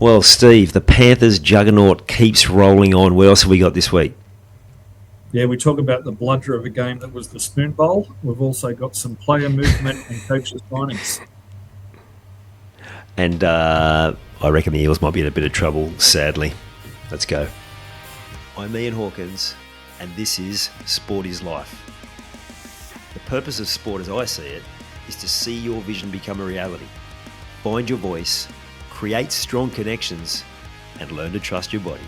Well, Steve, the Panthers juggernaut keeps rolling on. What else have we got this week? Yeah, we talk about the bludger of a game that was the Spoon Bowl. We've also got some player movement and coaches' signings. And I reckon the Eels might be in a bit of trouble, sadly. Let's go. I'm Ian Hawkins, and this is Sport is Life. The purpose of sport, as I see it, is to see your vision become a reality. Find your voice, create strong connections, and learn to trust your body.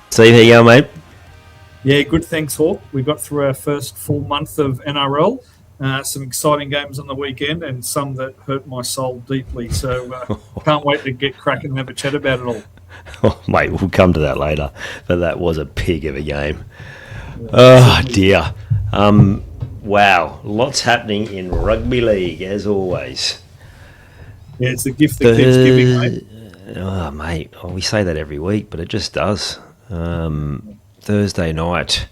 Steve, how you going, mate? Yeah, good, thanks, Hawk. We got through our first full month of NRL. Some exciting games on the weekend and some that hurt my soul deeply. So can't wait to get cracking and have a chat about it all. Oh, mate, we'll come to that later. But that was a pig of a game. Oh, dear. Wow, lots happening in rugby league, as always. Yeah, it's the gift that keeps giving, mate. Oh, mate, we say that every week, but it just does. Thursday night,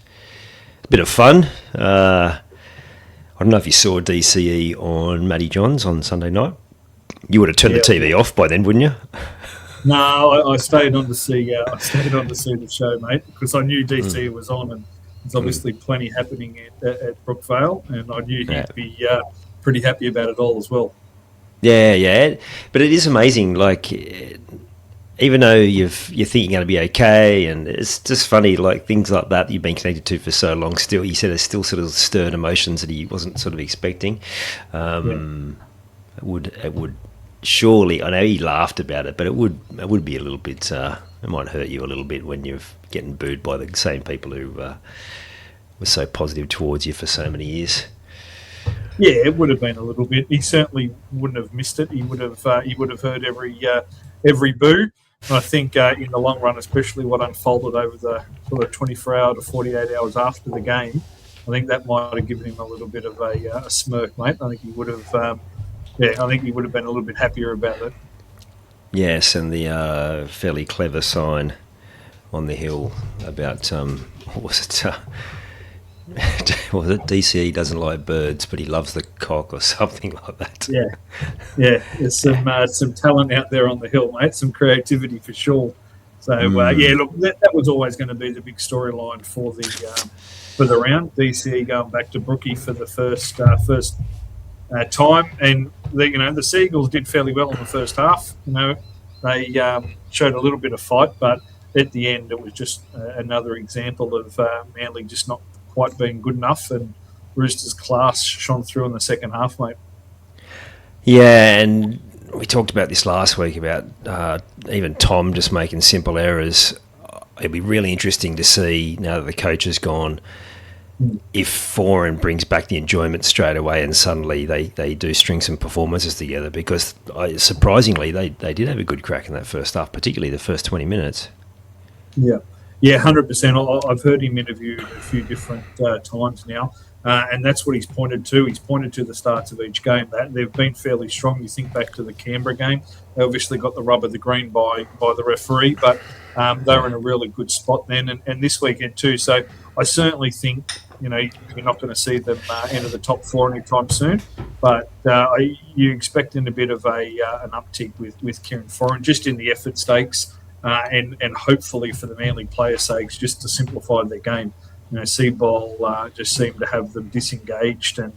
a bit of fun. I don't know if you saw DCE on Matty Johns on Sunday night. You would have turned the TV off by then, wouldn't you? No, I stayed on to see. I stayed on to see the show, mate, because I knew DC was on, and there's obviously plenty happening at Brookvale, and I knew he'd be pretty happy about it all as well. Yeah, but it is amazing. Like, even though you think you're going to be okay, and it's just funny, like things like that you've been connected to for so long. Still, he said, there's still sort of stirred emotions that he wasn't sort of expecting. It would surely. I know he laughed about it, but it would be a little bit. It might hurt you a little bit when you're getting booed by the same people who were so positive towards you for so many years. Yeah, it would have been a little bit. He certainly wouldn't have missed it. He would have heard every boo. And I think in the long run, especially what unfolded over the sort of 24 hour to 48 hours after the game, I think that might have given him a little bit of a smirk, mate. I think he would have. I think he would have been a little bit happier about it. Yes, and the fairly clever sign on the hill about what was it? Was it DCE doesn't like birds, but he loves the cock or something like that? Yeah. There's some talent out there on the hill, mate. Some creativity for sure. So look, that was always going to be the big storyline for the round. DCE going back to Brookie for the first time, and the Seagulls did fairly well in the first half. They showed a little bit of fight, but at the end it was just another example of Manly just not quite being good enough, and Roosters' class shone through in the second half, mate. Yeah, and we talked about this last week about even Tom just making simple errors. It'd be really interesting to see, now that the coach has gone, if Foran brings back the enjoyment straight away and suddenly they do string some performances together, because surprisingly they did have a good crack in that first half, particularly the first 20 minutes. Yeah, 100%. I've heard him interviewed a few different times now, and that's what he's pointed to. He's pointed to the starts of each game. That they've been fairly strong. You think back to the Canberra game, they obviously got the rub of the green by the referee, but they were in a really good spot then, and this weekend too. So I certainly think you're not going to see them enter the top four anytime soon, but you're expecting a bit of an uptick with Kieran Foran just in the effort stakes. And hopefully for the Manly players' sakes, just to simplify their game. Seaball just seemed to have them disengaged and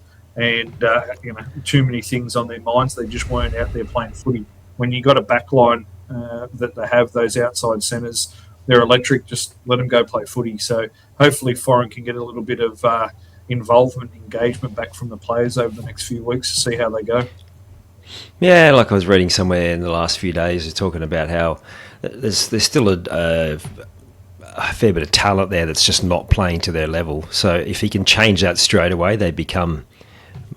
too many things on their minds. They just weren't out there playing footy. When you got a backline that they have, those outside centres, they're electric. Just let them go play footy. So hopefully Foran can get a little bit of involvement, engagement back from the players over the next few weeks to see how they go. Yeah, like I was reading somewhere in the last few days, talking about how there's still a fair bit of talent there that's just not playing to their level. So if he can change that straight away, they become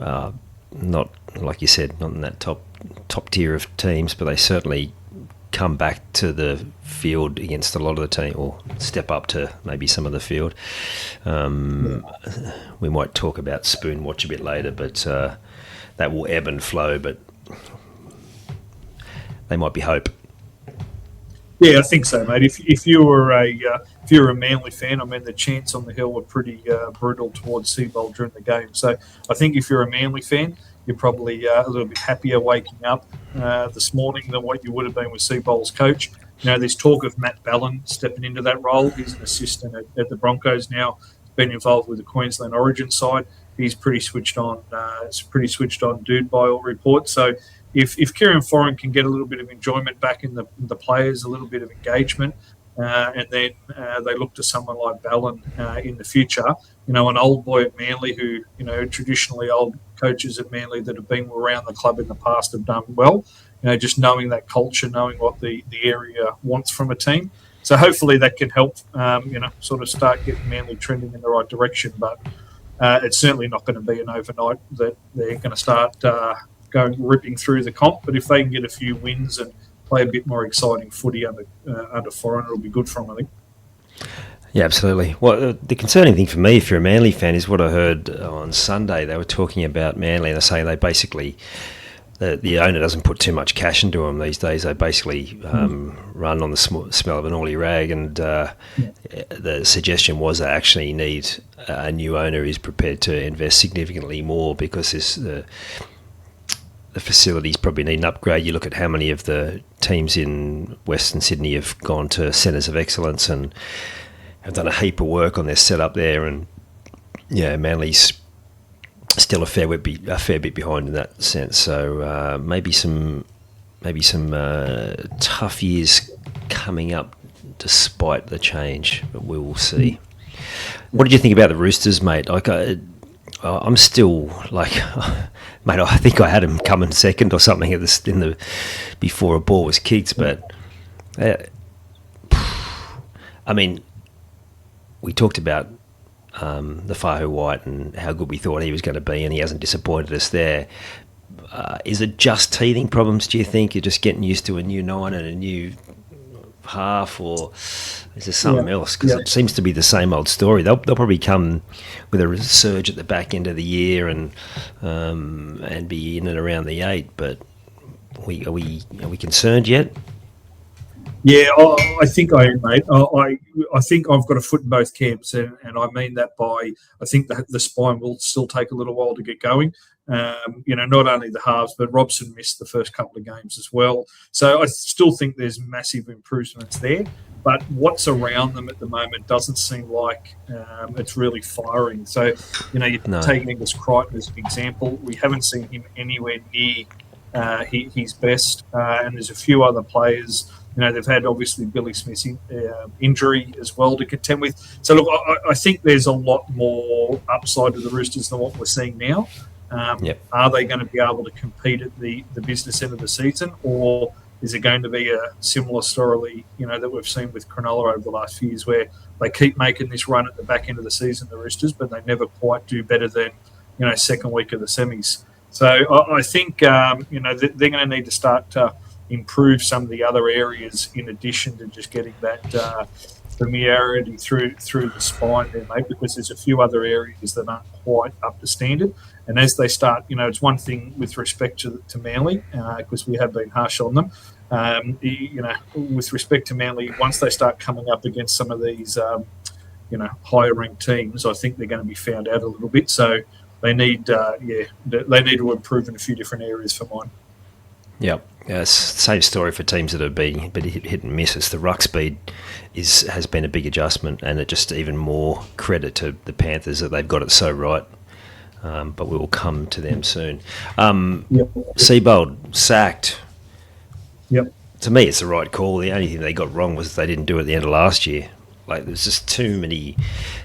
not, like you said, not in that top tier of teams, but they certainly come back to the field against a lot of the team, or step up to maybe some of the field. We might talk about Spoon Watch a bit later, but that will ebb and flow, but they might be hope. Yeah, I think so, mate. If you were a Manly fan, I mean the chants on the hill were pretty brutal towards Seabold during the game. So I think if you're a Manly fan, you're probably a little bit happier waking up this morning than what you would have been with Seabold's coach. There's talk of Matt Ballin stepping into that role. He's an assistant at the Broncos now. He's been involved with the Queensland Origin side. He's pretty switched on. It's a pretty switched on dude by all reports. So if Kieran Foran can get a little bit of enjoyment back in the players, a little bit of engagement, and then they look to someone like Ballin in the future, an old boy at Manly who, traditionally old coaches at Manly that have been around the club in the past have done well, just knowing that culture, knowing what the area wants from a team. So hopefully that can help, sort of start getting Manly trending in the right direction. But it's certainly not going to be an overnight that they're going to start going ripping through the comp, but if they can get a few wins and play a bit more exciting footy under Foran, it'll be good for them, I think. Yeah, absolutely. Well, the concerning thing for me, if you're a Manly fan, is what I heard on Sunday. They were talking about Manly, and they're saying they basically, the owner doesn't put too much cash into them these days. They basically run on the smell of an oily rag, and the suggestion was they actually need a new owner who's prepared to invest significantly more because the facilities probably need an upgrade. You look at how many of the teams in Western Sydney have gone to centres of excellence and have done a heap of work on their setup there, and Manly's still a fair bit behind in that sense. So maybe some tough years coming up despite the change, but we will see. What did you think about the Roosters, mate? I'm still like, mate, I think I had him coming second or something before a ball was kicked. But I mean, we talked about the Fahu White and how good we thought he was going to be, and he hasn't disappointed us there. Is it just teething problems, do you think? You're just getting used to a new nine and a new half, or is there something else? Because it seems to be the same old story. They'll probably come with a surge at the back end of the year and be in and around the 8. But are we concerned yet? Yeah, I think I am, mate. I think I've got a foot in both camps, and I mean that by I think the spine will still take a little while to get going. Not only the halves, but Robson missed the first couple of games as well. So I still think there's massive improvements there. But what's around them at the moment doesn't seem like it's really firing. So, you're taking Angus Crichton as an example. We haven't seen him anywhere near his best. And there's a few other players. They've had obviously Billy Smith's injury as well to contend with. So, look, I think there's a lot more upside to the Roosters than what we're seeing now. Are they going to be able to compete at the business end of the season, or is it going to be a similar story, that we've seen with Cronulla over the last few years, where they keep making this run at the back end of the season, the Roosters, but they never quite do better than, second week of the semis. So I think, they're going to need to start to improve some of the other areas in addition to just getting that familiarity through the spine there, mate, because there's a few other areas that aren't quite up to standard. And as they start, it's one thing with respect to Manly, because we have been harsh on them. With respect to Manly, once they start coming up against some of these, higher ranked teams, I think they're going to be found out a little bit. So they need, they need to improve in a few different areas for mine. Yep. Same story for teams that have been hit and miss. It's the ruck speed has been a big adjustment, and it just even more credit to the Panthers that they've got it so right. But we will come to them soon. Seabold sacked. Yep. To me, it's the right call. The only thing they got wrong was they didn't do it at the end of last year. Like, there's just too many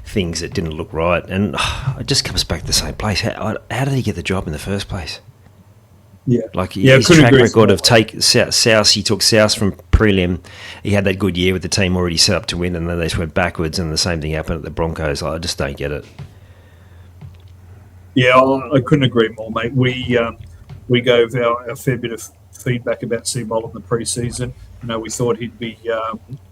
things that didn't look right, and it just comes back to the same place. How did he get the job in the first place? Yeah, like his track record of South. He took South from prelim. He had that good year with the team already set up to win, and then they just went backwards. And the same thing happened at the Broncos. I just don't get it. Yeah, I couldn't agree more, mate. We gave our fair bit of feedback about Seabold in the pre-season. We thought he'd be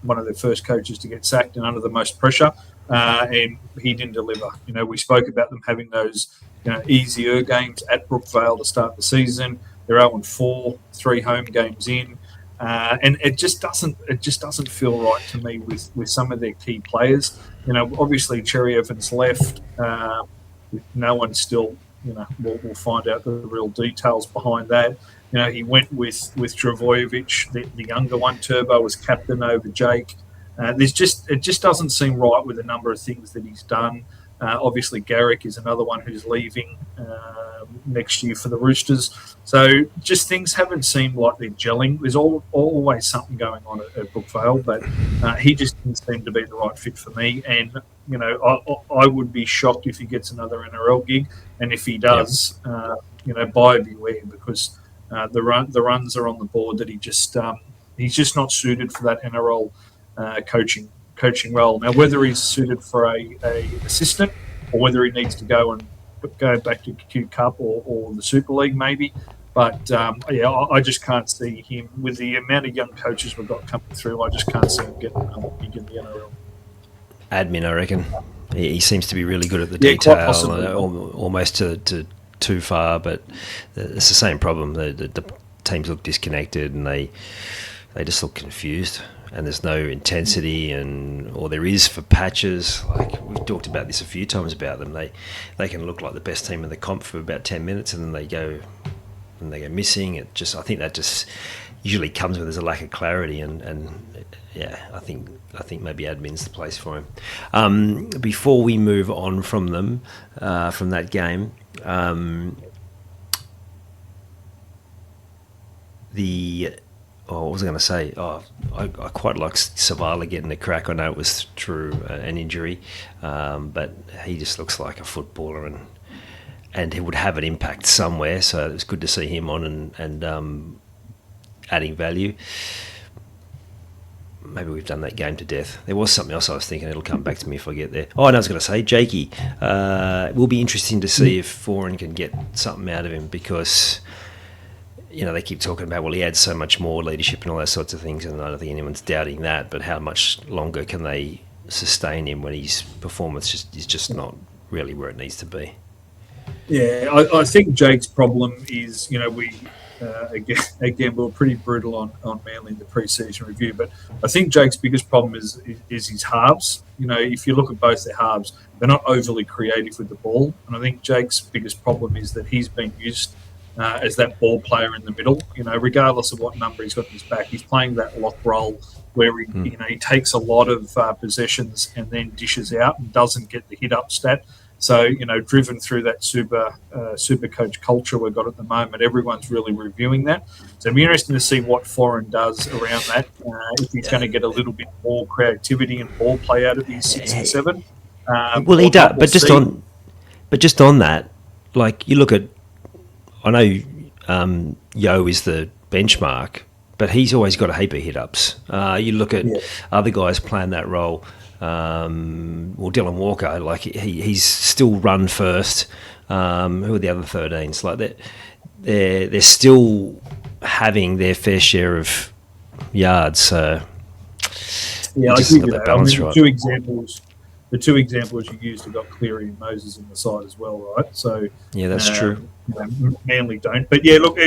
one of the first coaches to get sacked and under the most pressure, and he didn't deliver. We spoke about them having those easier games at Brookvale to start the season. They're 0-4, 3 home games in. And it just doesn't feel right to me with some of their key players. Obviously Cherry Evans left. No one still, we'll find out the real details behind that. He went with Travojevic, the younger one. Turbo was captain over Jake. It just doesn't seem right with a number of things that he's done. Obviously, Garrick is another one who's leaving next year for the Roosters. So just things haven't seemed like they're gelling. There's always something going on at Brookvale, but he just didn't seem to be the right fit for me. And, I would be shocked if he gets another NRL gig. And if he does, buyer beware, because the runs are on the board that he's just not suited for that NRL coaching role. Now, whether he's suited for a assistant or whether he needs to go back to Q Cup or the Super League maybe, but I just can't see him with the amount of young coaches we've got coming through. I just can't see him getting another gig in the NRL. Admin, I reckon. He seems to be really good at the detail, almost to too far, but it's the same problem. The teams look disconnected and they just look confused. And there's no intensity, or there is for patches. Like we've talked about this a few times about them. They can look like the best team in the comp for about 10 minutes, and then they go missing. I think that just usually comes when there's a lack of clarity. I think maybe admin's the place for him. Before we move on from them, from that game, what was I going to say? I quite like Savala getting the crack. I know it was through an injury, but he just looks like a footballer, and he would have an impact somewhere. So it was good to see him on and adding value. Maybe we've done that game to death. There was something else I was thinking. It'll come back to me if I get there. I was going to say, Jakey. It will be interesting to see if Foran can get something out of him, because they keep talking about, well, he adds so much more leadership and all those sorts of things, and I don't think anyone's doubting that, but how much longer can they sustain him when his performance is just not really where it needs to be? Yeah, I think Jake's problem is, we again we were pretty brutal on Manly in the pre-season review, but I think Jake's biggest problem is his halves. If you look at both their halves, they're not overly creative with the ball, and I think Jake's biggest problem is that he's been used as that ball player in the middle. Regardless of what number he's got in his back, he's playing that lock role where he takes a lot of possessions and then dishes out and doesn't get the hit up stat. So, driven through that super coach culture we've got at the moment, everyone's really reviewing that. So it'll be interesting to see what Foran does around that, if he's going to get a little bit more creativity and ball play out of his 6 and 7. Well, he does, but just on that, like you look at, I know Yo is the benchmark, but he's always got a heap of hit-ups. You look at other guys playing that role. Dylan Walker, like he's still run first. Who are the other 13s? Like they're still having their fair share of yards. So I give you that. Balance, right. The two examples you used have got Cleary and Moses in the side as well, right? So yeah, that's true. Manly don't. But yeah, look,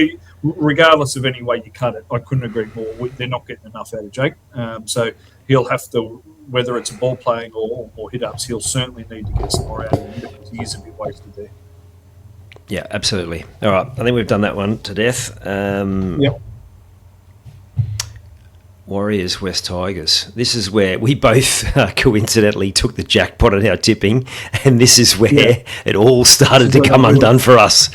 regardless of any way you cut it, I couldn't agree more. They're not getting enough out of Jake. So he'll have to, whether it's a ball playing or hit-ups, he'll certainly need to get some more out of him, because he is a bit wasted there. Yeah, absolutely. All right, I think we've done that one to death. Yep. Warriors, West Tigers. This is where we both coincidentally took the jackpot on our tipping, and this is where it all started to come undone for us.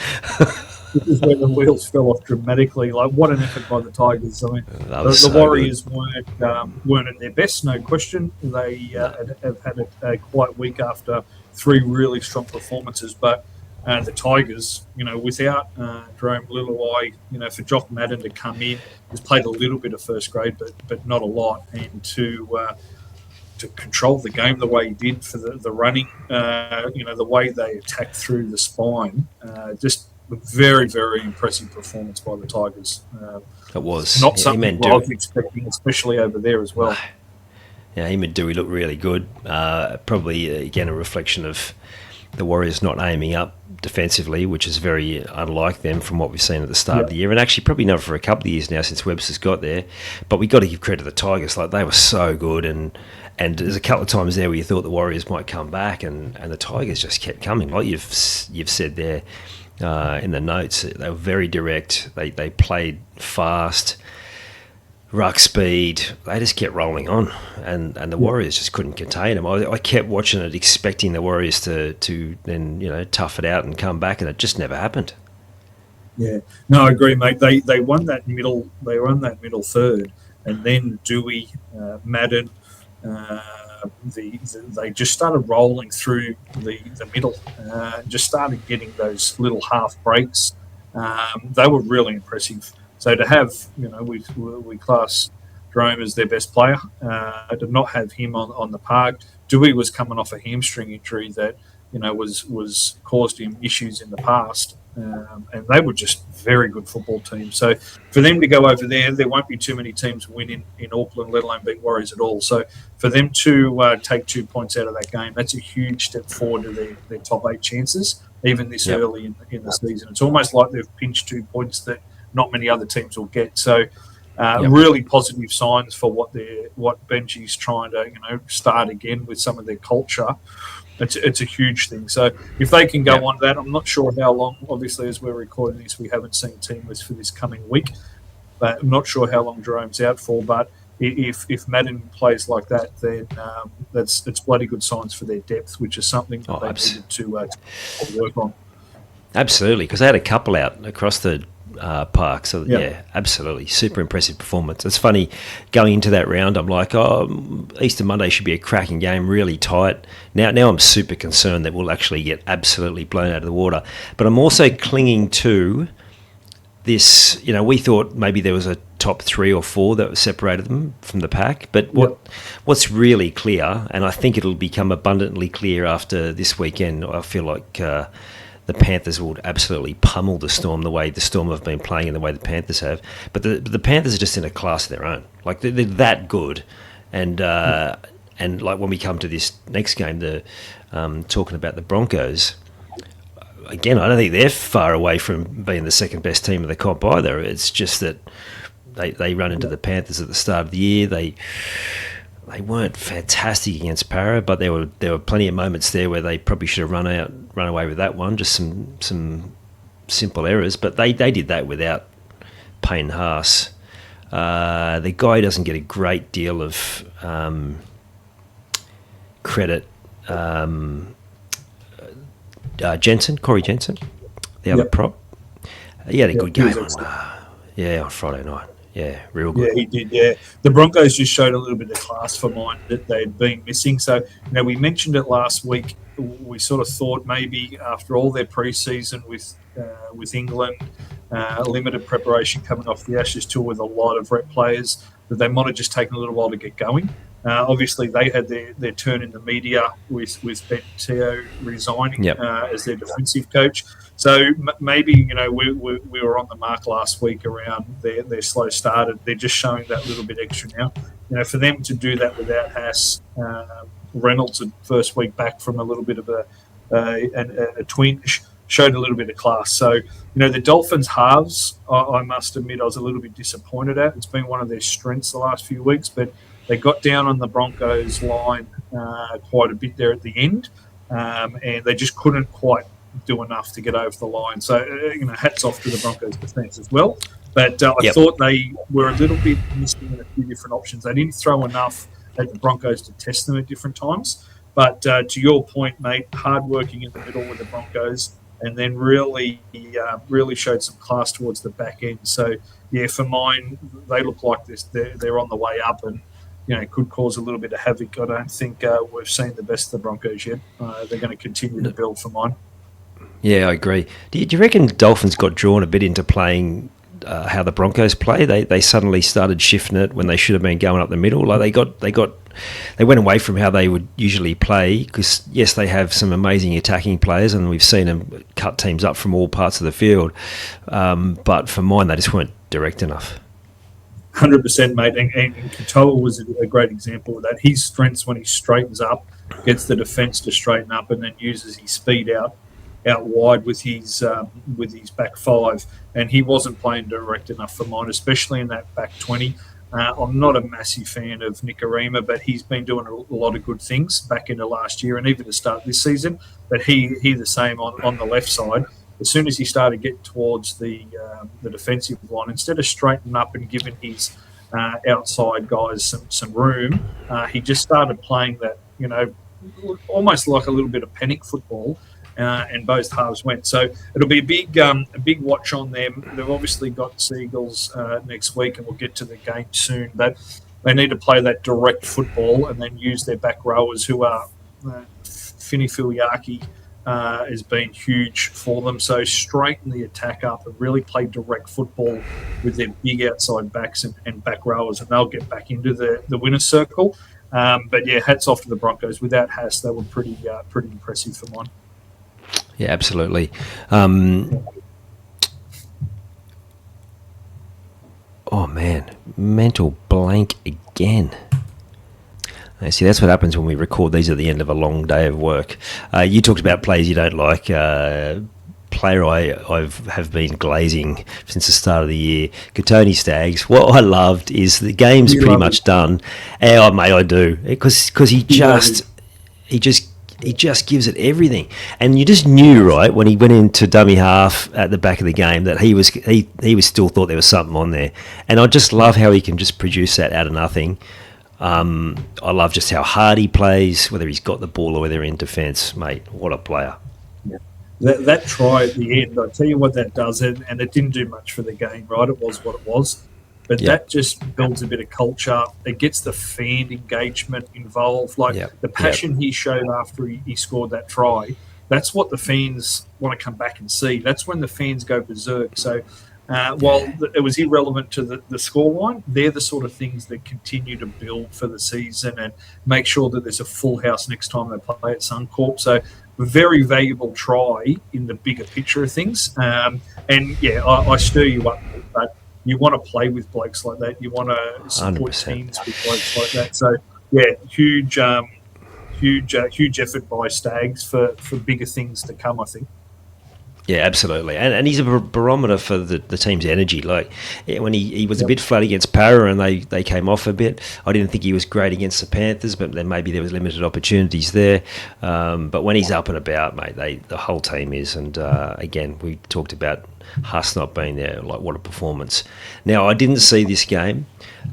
This is where the wheels fell off dramatically. Like, what an effort by the Tigers. I mean, the Warriors weren't at their best, no question. They have had a quiet week after 3 really strong performances, but the Tigers, without Jerome Lilawai, for Jock Madden to come in, he's played a little bit of first grade, but not a lot, and to control the game the way he did for the running, the way they attacked through the spine, just a very, very impressive performance by the Tigers. It was not something I was expecting, especially over there as well. Yeah, him and Dewey looked really good. Probably again a reflection of the Warriors not aiming up defensively, which is very unlike them from what we've seen at the start of the year, and actually probably not for a couple of years now since Webster's got there. But we got to give credit to the Tigers; like they were so good, and there's a couple of times there where you thought the Warriors might come back, and the Tigers just kept coming. Like you've said there in the notes, they were very direct. They played fast. Ruck speed, they just kept rolling on, and the Warriors just couldn't contain them. I kept watching it, expecting the Warriors to then tough it out and come back, and it just never happened. Yeah, no, I agree, mate. They won that middle. They won that middle third, and then Dewey, Madden, they just started rolling through the middle. Just started getting those little half breaks. They were really impressive. So to have, we class Jerome as their best player, to not have him on the park. Dewey was coming off a hamstring injury that, was caused him issues in the past. And they were just very good football team. So for them to go over there won't be too many teams win in Auckland, let alone beat Warriors at all. So for them to take 2 points out of that game, that's a huge step forward to their top 8 chances, even this early in the season. It's almost like they've pinched 2 points that not many other teams will get. So really positive signs for what Benji's trying to start again with some of their culture. It's a huge thing. So if they can go on that, I'm not sure how long. Obviously, as we're recording this, we haven't seen team list for this coming week, but I'm not sure how long Jerome's out for. But if Madden plays like that, then it's bloody good signs for their depth, which is something that they needed to work on. Absolutely, because they had a couple out across the park. So, absolutely. Super impressive performance. It's funny, going into that round, I'm like, Easter Monday should be a cracking game, really tight. Now I'm super concerned that we'll actually get absolutely blown out of the water. But I'm also clinging to this, we thought maybe there was a top 3 or 4 that separated them from the pack. But what's really clear, and I think it'll become abundantly clear after this weekend, I feel like the Panthers will absolutely pummel the Storm the way the Storm have been playing and the way the Panthers have. But the Panthers are just in a class of their own. Like, they're that good. And like when we come to this next game, talking about the Broncos, again, I don't think they're far away from being the second best team of the comp either. It's just that they run into the Panthers at the start of the year. They weren't fantastic against Para, but there were plenty of moments there where they probably should have run away with that one. Just some simple errors, but they did that without Payne Haas. The guy doesn't get a great deal of credit. Corey Jensen, the other prop. He had a good game on Friday night. Yeah, real good. Yeah, he did, yeah. The Broncos just showed a little bit of class for mine that they'd been missing. So, we mentioned it last week. We sort of thought maybe after all their pre-season with England, limited preparation coming off the Ashes tour with a lot of rep players, that they might have just taken a little while to get going. Obviously, they had their turn in the media with Ben Teo resigning as their defensive coach. So maybe, we were on the mark last week around their slow start. They're just showing that little bit extra now. For them to do that without Haas, Reynolds, first week back from a little bit of a twinge, showed a little bit of class. So, the Dolphins halves, I must admit, I was a little bit disappointed at. It's been one of their strengths the last few weeks, but they got down on the Broncos line quite a bit there at the end, and they just couldn't quite do enough to get over the line. So, hats off to the Broncos defence as well. But I thought they were a little bit missing in a few different options. They didn't throw enough at the Broncos to test them at different times. But to your point, mate, hard-working in the middle with the Broncos, and then really showed some class towards the back end. So, for mine, they look like this. They're on the way up and, could cause a little bit of havoc. I don't think we've seen the best of the Broncos yet. They're going to continue to build for mine. Yeah, I agree. Do you reckon Dolphins got drawn a bit into playing how the Broncos play? They suddenly started shifting it when they should have been going up the middle. Like they went away from how they would usually play, because yes, they have some amazing attacking players, and we've seen them cut teams up from all parts of the field. But for mine, they just weren't direct enough. 100%, mate. And Katoa was a great example of that. His strengths when he straightens up gets the defence to straighten up, and then uses his speed out wide with his back five. And he wasn't playing direct enough for mine, especially in that back 20. I'm not a massive fan of Nikorima, but he's been doing a lot of good things back into last year and even to start this season. But he the same on the left side. As soon as he started getting towards the defensive line, instead of straightening up and giving his outside guys some room, he just started playing that, almost like a little bit of panic football. And both halves went. So it'll be a big watch on them. They've obviously got Seagulls next week, and we'll get to the game soon. But they need to play that direct football and then use their back rowers, who are Fini Filiaki has been huge for them. So straighten the attack up and really play direct football with their big outside backs and back rowers, and they'll get back into the winner's circle. But yeah, hats off to the Broncos. Without Haas, they were pretty impressive for mine. Yeah, absolutely. Oh, man. Mental blank again. See, that's what happens when we record these at the end of a long day of work. You talked about players you don't like. Player I have been glazing since the start of the year, Katoni Staggs. What I loved is the game's pretty much done. Oh, mate, I do. Because he just gives it everything, and you just knew, right, when he went into dummy half at the back of the game that he was still thought there was something on there, and I just love how he can just produce that out of nothing. I love just how hard he plays, whether he's got the ball or whether in defence, mate. What a player! Yeah. That try at the end, I tell you what that does, and it didn't do much for the game, right? It was what it was. But that just builds a bit of culture. It gets the fan engagement involved. The passion he showed after he scored that try, that's what the fans want to come back and see. That's when the fans go berserk. So while it was irrelevant to the scoreline, they're the sort of things that continue to build for the season and make sure that there's a full house next time they play at Suncorp. So very valuable try in the bigger picture of things. I stir you up, but you want to play with blokes like that. You want to support 100%. Teams with blokes like that. So, yeah, huge effort by Staggs for bigger things to come, I think. Yeah, absolutely. And he's a barometer for the team's energy. Like, when he was a bit flat against Para and they came off a bit, I didn't think he was great against the Panthers, but then maybe there was limited opportunities there. But when he's up and about, mate, the whole team is. And, again, we talked about Huss not being there. Like, what a performance. Now, I didn't see this game.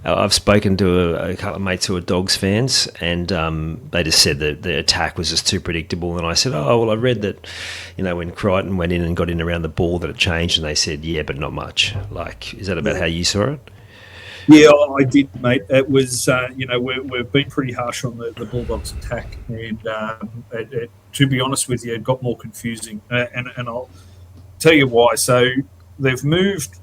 I've spoken to a couple of mates who are Dogs fans, and they just said that the attack was just too predictable. And I said, I read that, when Crichton went in and got in around the ball that it changed, and they said, yeah, but not much. Like, is that about how you saw it? Yeah, I did, mate. It was, we've been pretty harsh on the Bulldogs attack, and to be honest with you, it got more confusing. And I'll tell you why. So they've moved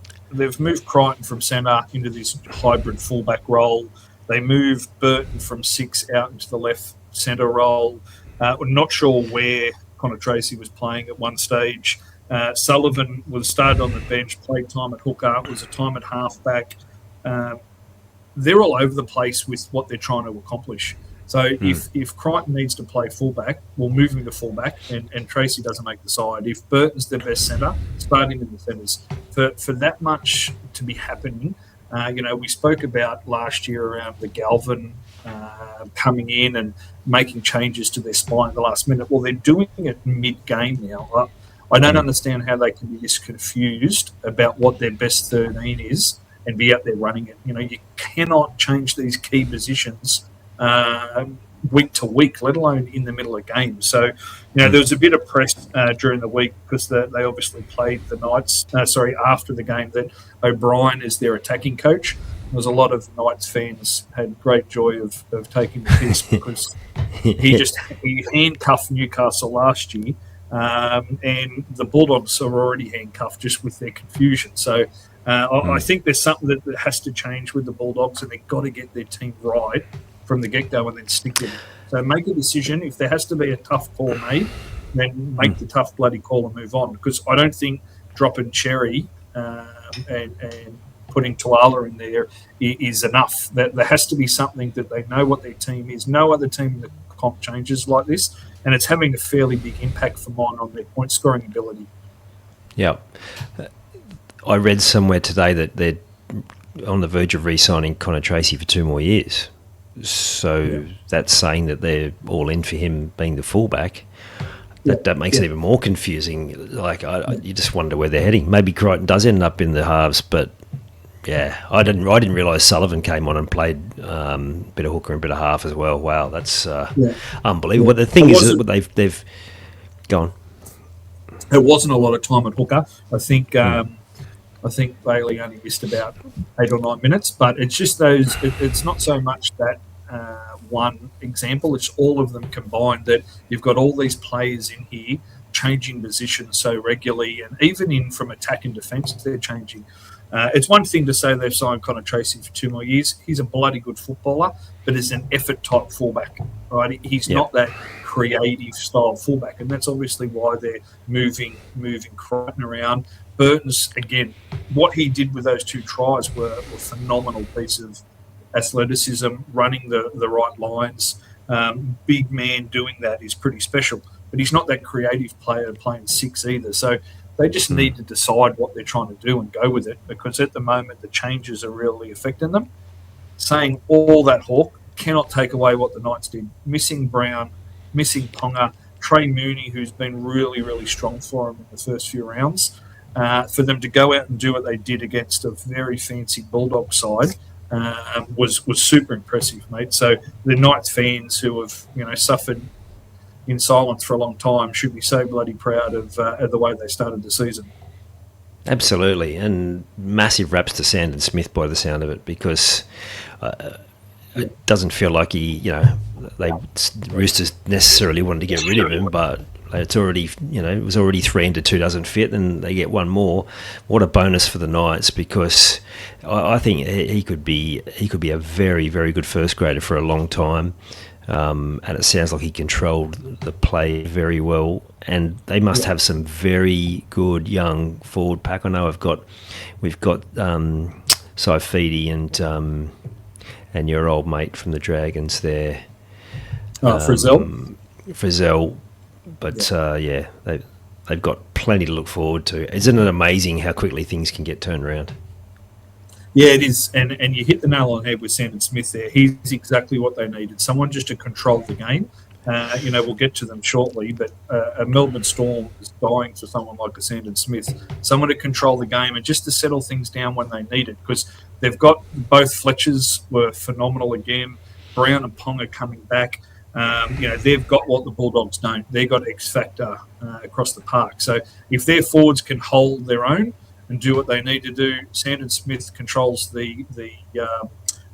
Crichton from centre into this hybrid fullback role. They moved Burton from 6 out into the left centre role. We're not sure where Connor Tracy was playing at one stage. Sullivan was started on the bench, played time at hooker, was a time at halfback. They're all over the place with what they're trying to accomplish. So if Crichton needs to play fullback, we'll move him to fullback, and Tracy doesn't make the side. If Burton's the best centre, start him in the centres. For that much to be happening, we spoke about last year around the Galvin coming in and making changes to their spine at the last minute. Well, they're doing it mid-game now. I don't understand how they can be this confused about what their best 13 is and be out there running it. You cannot change these key positions week to week, let alone in the middle of games. So, there was a bit of press during the week because they obviously played the Knights, after the game, that O'Brien is their attacking coach. There was a lot of Knights fans had great joy of taking the piss because he handcuffed Newcastle last year, and the Bulldogs are already handcuffed just with their confusion. So I think there's something that has to change with the Bulldogs, and they've got to get their team right from the get-go and then stick with it. So make a decision. If there has to be a tough call made, then make the tough bloody call and move on. Because I don't think dropping Cherry and putting Tuala in there is enough. There has to be something that they know what their team is. No other team in the comp changes like this, and it's having a fairly big impact for mine on their point scoring ability. Yeah. I read somewhere today that they're on the verge of re-signing Connor Tracy for 2 more years. So that's saying that they're all in for him being the fullback. That makes it even more confusing. Like, you just wonder where they're heading. Maybe Crichton does end up in the halves, but yeah, I didn't realise Sullivan came on and played a bit of hooker and a bit of half as well. Wow, that's unbelievable. But the thing is that they've gone. It wasn't a lot of time at hooker. I think Bailey only missed about 8 or 9 minutes, but it's just those. It's not so much that one example; it's all of them combined. That you've got all these players in here changing positions so regularly, and even in from attack and defence, they're changing. It's one thing to say they've signed Connor Tracy for 2 more years. He's a bloody good footballer, but is an effort type fullback, right? He's not that creative style fullback, and that's obviously why they're moving Crichton around. Burton's, again, what he did with those 2 tries were phenomenal piece of athleticism, running the right lines. Big man doing that is pretty special, but he's not that creative player playing 6 either. So they just need to decide what they're trying to do and go with it, because at the moment the changes are really affecting them. Saying all that, Hawk, cannot take away what the Knights did. Missing Brown, missing Ponga, Trey Mooney, who's been really, really strong for them in the first few rounds. For them to go out and do what they did against a very fancy Bulldog side was super impressive, mate. So the Knights fans who have suffered in silence for a long time should be so bloody proud of the way they started the season. Absolutely, and massive raps to Sandon Smith by the sound of it, because it doesn't feel like Roosters necessarily wanted to get rid of him, but it's already, it was already 3 into 2 doesn't fit, and they get one more. What a bonus for the Knights, because I think he could be a very, very good first grader for a long time. And it sounds like he controlled the play very well, and they must have some very good young forward pack. I know we've got Saifidi and your old mate from the Dragons there, Frizzell. But they've got plenty to look forward to. Isn't it amazing how quickly things can get turned around? Yeah, it is, and you hit the nail on the head with Sandon Smith there. He's exactly what they needed, someone just to control the game. We'll get to them shortly, but a Melbourne Storm is dying for someone like a Sandon Smith, someone to control the game and just to settle things down when they need it, because they've got both Fletchers were phenomenal again, Brown and Ponga coming back. They've got what the Bulldogs don't. They've got X factor across the park. So if their forwards can hold their own and do what they need to do, Sandon Smith controls the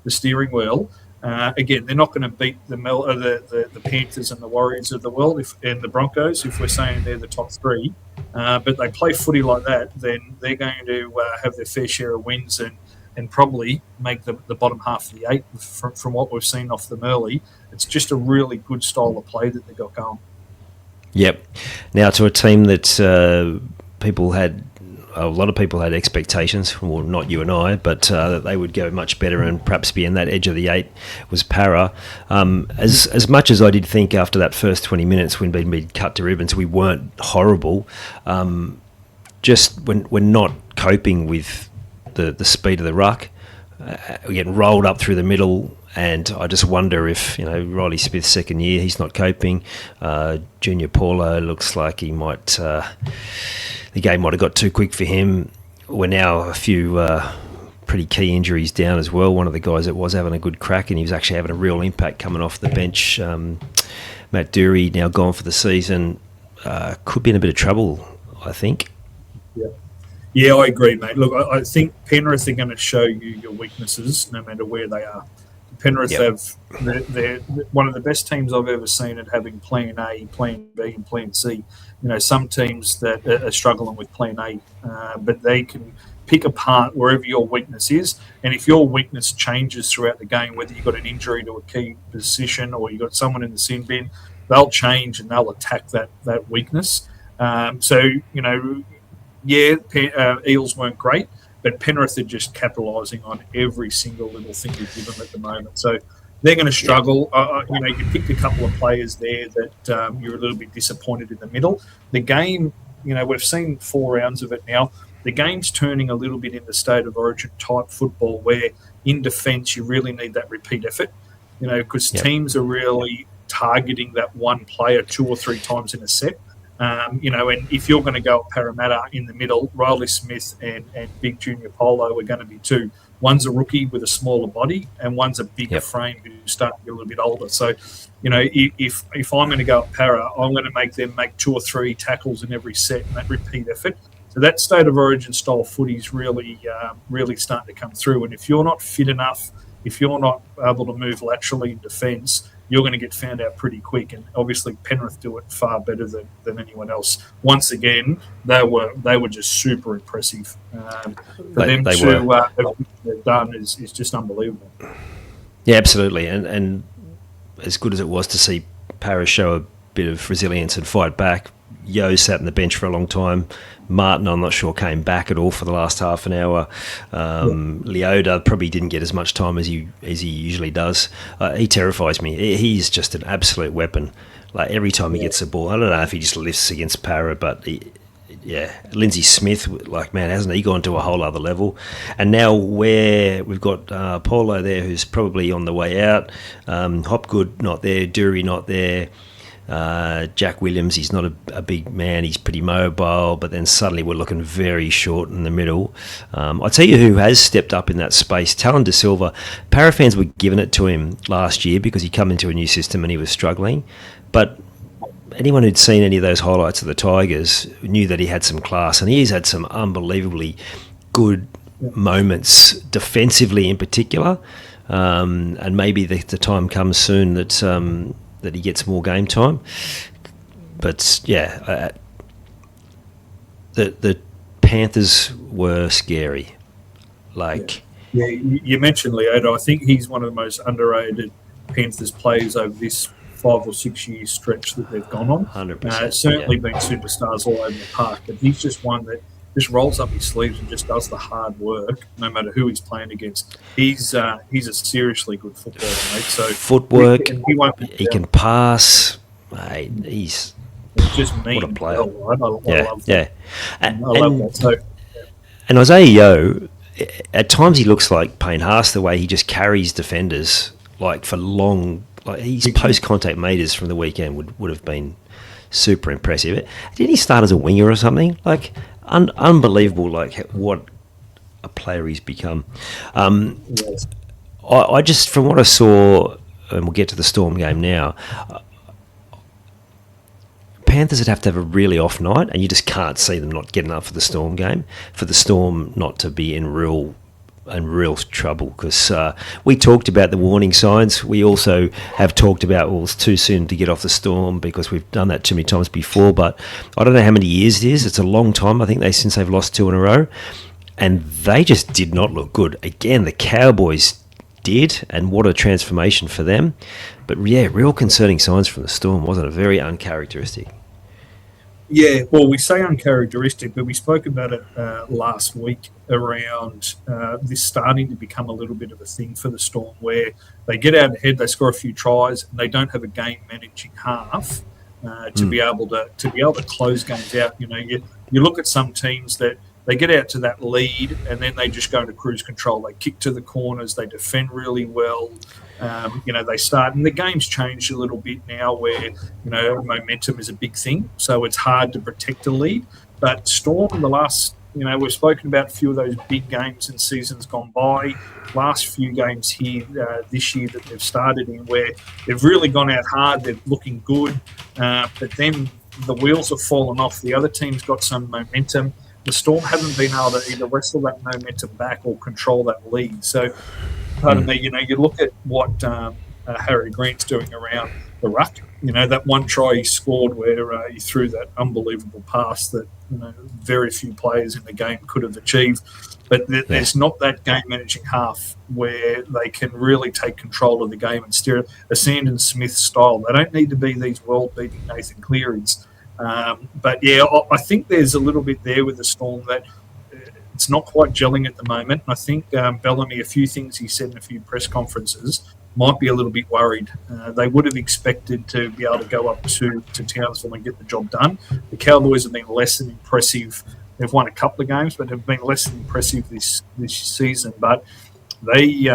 steering wheel. Again, they're not going to beat the Panthers and the Warriors of the world and the Broncos if we're saying they're the top 3. But they play footy like that, then they're going to have their fair share of wins and probably make the bottom half of the 8 from what we've seen off them early. It's just a really good style of play that they got going. Yep. Now to a team that a lot of people had expectations, well, not you and I, but that they would go much better and perhaps be in that edge of the 8 was Para. As much as I did think after that first 20 minutes when we'd cut to ribbons, we weren't horrible. Just when we're not coping with the speed of the ruck, we're getting rolled up through the middle, and I just wonder if Riley Smith's second year, he's not coping. Junior Paulo looks like he might. The game might have got too quick for him. We're now a few pretty key injuries down as well. One of the guys that was having a good crack, and he was actually having a real impact coming off the bench. Matt Dury, now gone for the season, could be in a bit of trouble, I think. Yeah, I agree, mate. Look, I think Penrith are going to show you your weaknesses no matter where they are. Penrith they're one of the best teams I've ever seen at having plan A, plan B, and plan C. Some teams that are struggling with plan A, but they can pick apart wherever your weakness is. And if your weakness changes throughout the game, whether you've got an injury to a key position or you've got someone in the sin bin, they'll change and they'll attack that weakness. Eels weren't great, but Penrith are just capitalising on every single little thing you give them at the moment. So they're going to struggle. You picked a couple of players there that you're a little bit disappointed in the middle. The game, we've seen 4 rounds of it now. The game's turning a little bit into state of origin type football where in defence you really need that repeat effort, because teams are really targeting that one player 2 or 3 times in a set. And if you're going to go at Parramatta in the middle, Riley Smith and Big Junior Polo are going to be 2. One's a rookie with a smaller body and one's a bigger frame who's starting to get a little bit older. So, if I'm going to go at Para, I'm going to make them make 2 or 3 tackles in every set and that repeat effort. So that state of origin style footy is really starting to come through. And if you're not fit enough, if you're not able to move laterally in defence, you're going to get found out pretty quick. And obviously Penrith do it far better than anyone else. Once again, they were just super impressive. What they've done is just unbelievable. Yeah, absolutely. And as good as it was to see Paris show a bit of resilience and fight back, Yo sat on the bench for a long time. Martin, I'm not sure, came back at all for the last half an hour. Leota probably didn't get as much time as he usually does. He terrifies me. He's just an absolute weapon. Like every time he gets the ball, I don't know if he just lifts against Para, but Lindsay Smith, man, hasn't he gone to a whole other level? And now we've got Paulo there, who's probably on the way out. Hopgood not there, Dury not there. Jack Williams, he's not a big man, he's pretty mobile, but then suddenly we're looking very short in the middle. I'll tell you who has stepped up in that space, Talon De Silva. Para fans were giving it to him last year because he come into a new system and he was struggling, but anyone who'd seen any of those highlights of the Tigers knew that he had some class, and he's had some unbelievably good moments defensively in particular, and maybe the time comes soon that he gets more game time. But the Panthers were scary. You mentioned Leota. I think he's one of the most underrated Panthers players over this 5 or 6 year stretch that they've gone on. 100%. Certainly been superstars all over the park, but he's just one that just rolls up his sleeves and just does the hard work, no matter who he's playing against. He's a seriously good footballer, mate. So footwork, he can pass. Mate, he's just mean. What a player! I love that. And I love that. So, and Isaiah Yeo, at times he looks like Payne Haas, the way he just carries defenders for long. His post-contact meters from the weekend would have been super impressive. Didn't he start as a winger or something? Unbelievable, what a player he's become. I just, from what I saw, and we'll get to the Storm game now, Panthers would have to have a really off night, and you just can't see them not getting up for the Storm game, for the Storm not to be in real trouble, because we talked about the warning signs. We also have talked about, it's too soon to get off the Storm because we've done that too many times before, but I don't know how many years it is. It's a long time, I think, since they've lost 2 in a row, and they just did not look good. Again, the Cowboys did, and what a transformation for them. But real concerning signs from the Storm, wasn't it? Very uncharacteristic. Yeah, well, we say uncharacteristic, but we spoke about it last week around this starting to become a little bit of a thing for the Storm, where they get out ahead, they score a few tries, and they don't have a game managing half to be able to close games out. You look at some teams that they get out to that lead and then they just go into cruise control. They kick to the corners, they defend really well. They start, and the game's changed a little bit now where, momentum is a big thing. So it's hard to protect a lead. But Storm, the last, we've spoken about a few of those big games in seasons gone by. Last few games here this year that they've started in, where they've really gone out hard, they're looking good. But then the wheels have fallen off. The other team's got some momentum. The Storm haven't been able to either wrestle that momentum back or control that lead. So, pardon me, you look at what Harry Grant's doing around the ruck. That one try he scored where he threw that unbelievable pass that very few players in the game could have achieved. But there's not that game managing half where they can really take control of the game and steer it. A Sandon Smith style. They don't need to be these world-beating Nathan Clearys. But I think there's a little bit there with the Storm that it's not quite gelling at the moment. I think Bellamy, a few things he said in a few press conferences, might be a little bit worried. They would have expected to be able to go up to Townsville and get the job done. The Cowboys have been less than impressive. They've won a couple of games, but have been less than impressive this season. But they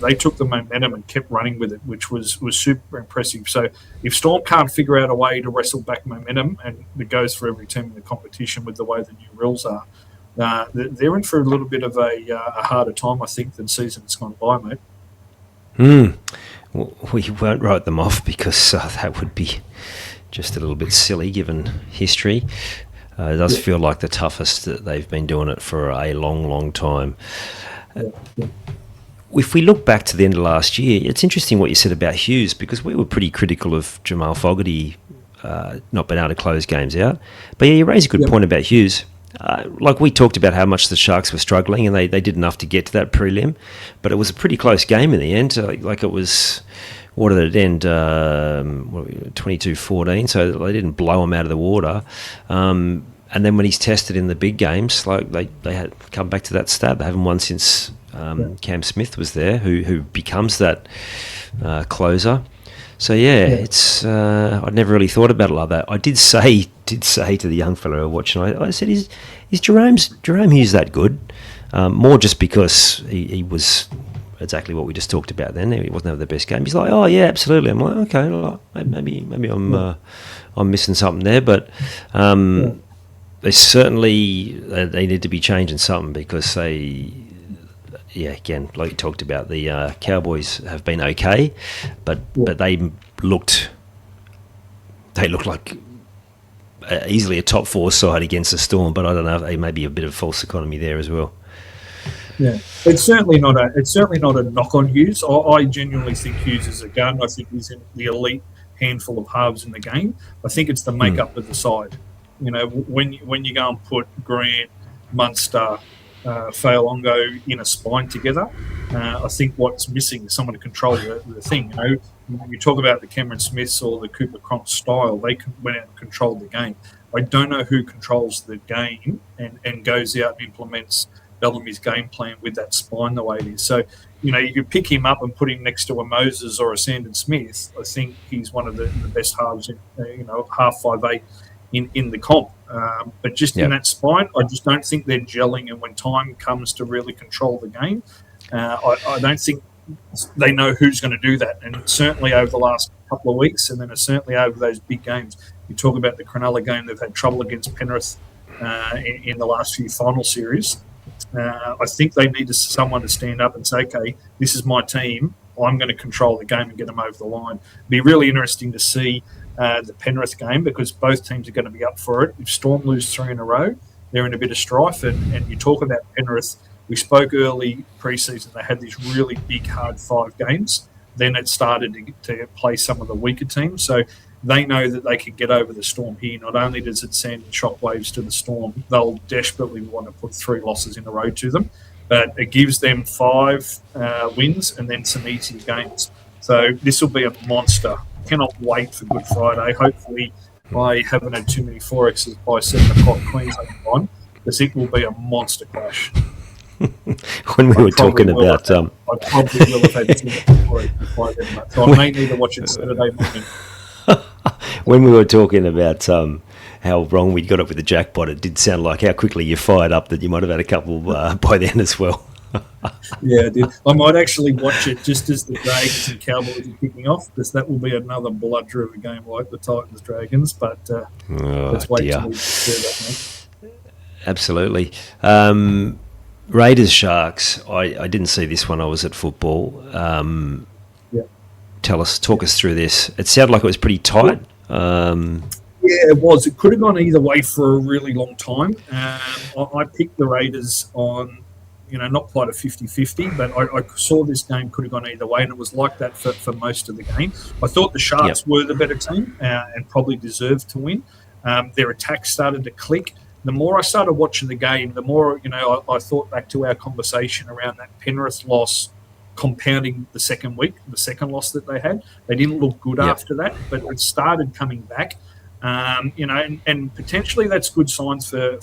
they took the momentum and kept running with it, which was super impressive. So if Storm can't figure out a way to wrestle back momentum, and it goes for every team in the competition with the way the new rules are, they're in for a little bit of a harder time, I think, than seasons gone by, mate. We won't write them off because that would be just a little bit silly given history. It does feel like the toughest that they've been doing it for a long, long time. If we look back to the end of last year, it's interesting what you said about Hughes, because we were pretty critical of Jamal Fogarty not being able to close games out. But yeah, you raise a good point about Hughes. Like we talked about how much the Sharks were struggling, and they did enough to get to that prelim, but it was a pretty close game in the end. Like it was, what did it end? 22-14, so they didn't blow him out of the water. And then when he's tested in the big games, like they had come back to that stat. They haven't won since Cam Smith was there, who becomes that closer. So it's I'd never really thought about it like that. I did say to the young fellow watching, I said, is Jerome Hughes that good? More just because he was exactly what we just talked about then. He wasn't having the best game. He's like, oh yeah, absolutely. I'm like, okay, well, maybe I'm missing something there, but they certainly they need to be changing something, because again, like you talked about, the Cowboys have been okay, but they looked like easily a top 4 side against the Storm. But I don't know, they may be a bit of false economy there as well. Yeah, it's certainly not a knock on Hughes. I genuinely think Hughes is a gun. I think he's in the elite handful of halves in the game. I think it's the makeup of the side. You know, when you go and put Grant, Munster, Fa'alongo in a spine together, I think what's missing is someone to control the thing. You know, when you talk about the Cameron Smiths or the Cooper Cronk style, they went out and controlled the game. I don't know who controls the game and goes out and implements Bellamy's game plan with that spine the way it is. So, you know, you could pick him up and put him next to a Moses or a Sandon Smith. I think he's one of the best halves, half 5'8" in the comp. But just in that spine, I just don't think they're gelling. And when time comes to really control the game, I don't think they know who's going to do that. And certainly over the last couple of weeks, and then certainly over those big games, you talk about the Cronulla game, they've had trouble against Penrith in the last few final series. I think they need someone to stand up and say, okay, this is my team. I'm going to control the game and get them over the line. It'd be really interesting to see the Penrith game, because both teams are going to be up for it. If Storm lose 3 in a row, they're in a bit of strife. And you talk about Penrith, we spoke early pre-season, they had these really big, hard 5 games. Then it started to play some of the weaker teams. So they know that they can get over the Storm here. Not only does it send shockwaves to the Storm, they'll desperately want to put 3 losses in a row to them. But it gives them 5 wins and then some easier games. So this will be a monster. Cannot wait for Good Friday. Hopefully I haven't had too many 4Xs by 7 o'clock Queensland on, because it will be a monster clash. When we were talking about... I probably will have had too much before then, so I may need to watch it Saturday morning. When we were talking about how wrong we got it with the jackpot, it did sound like how quickly you fired up that you might have had a couple by then as well. Yeah, I did. I might actually watch it just as the Dragons and Cowboys are kicking off, because that will be another bludger of a game like the Titans-Dragons. But let's wait till we do that, mate. Absolutely. Raiders Sharks. I didn't see this one. I was at football. Talk us through this. It sounded like it was pretty tight. Yeah, it was. It could have gone either way for a really long time. I picked the Raiders on, not quite a 50-50, but I saw this game could have gone either way, and it was like that for most of the game. I thought the Sharks were the better team and probably deserved to win. Their attack started to click. The more I started watching the game, the more, I thought back to our conversation around that Penrith loss, compounding the second week, the second loss that they had. They didn't look good after that, but it started coming back. And potentially that's good signs for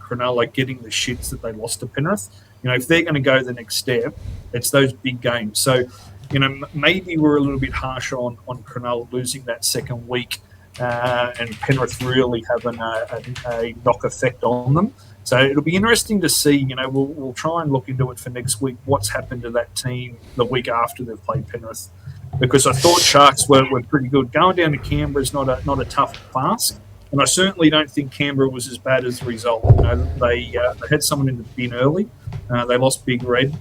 Cronulla getting the shits that they lost to Penrith. If they're going to go the next step, it's those big games. So maybe we're a little bit harsh on Cronulla losing that second week, and Penrith really having a knock effect on them. So it'll be interesting to see. We'll try and look into it for next week. What's happened to that team the week after they've played Penrith? Because I thought Sharks were pretty good. Going down to Canberra is not a tough task, and I certainly don't think Canberra was as bad as the result. They had someone in the bin early. They lost Big Red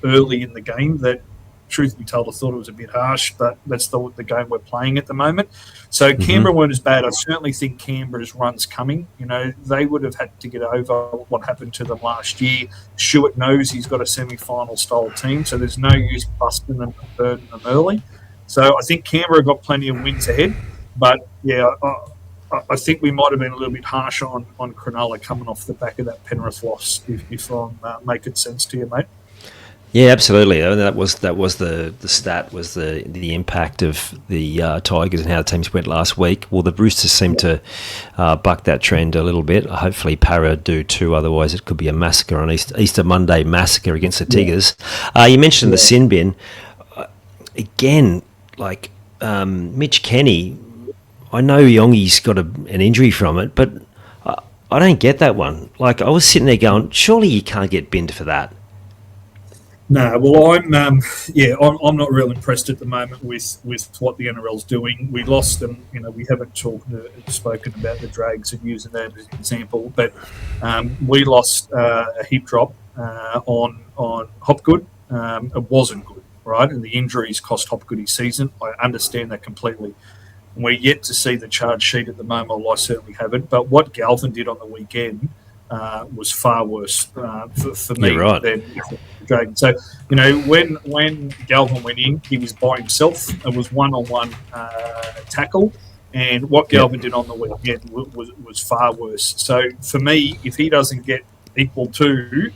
early in the game. That, truth be told, I thought it was a bit harsh, but that's the game we're playing at the moment. So Canberra weren't as bad. I certainly think Canberra's run's coming. They would have had to get over what happened to them last year. Stewart knows he's got a semi-final style team, so there's no use busting them and burning them early. So I think Canberra got plenty of wins ahead. But, yeah, I think we might have been a little bit harsh on Cronulla coming off the back of that Penrith loss, if I'm making sense to you, mate. Yeah, absolutely. That was the stat, was the impact of the Tigers and how the teams went last week. Well, the Roosters seem to buck that trend a little bit. Hopefully Para do too, otherwise it could be a massacre on Easter Monday massacre against the Tigers. You mentioned the sin bin. Again, Mitch Kenny, I know Yongi's got an injury from it, but I don't get that one. I was sitting there going, surely you can't get binned for that. No, well, I'm not real impressed at the moment with what the NRL's doing. We lost them. We haven't spoken about the Drags and using that as an example, but we lost a heap drop on Hopgood. It wasn't good, right? And the injuries cost Hopgood his season. I understand that completely. We're yet to see the charge sheet at the moment. Well, I certainly haven't. But what Galvin did on the weekend was far worse for me than Dragon. So, when Galvin went in, he was by himself. It was one-on-one tackle. And what Galvin did on the weekend was far worse. So, for me, if he doesn't get equal to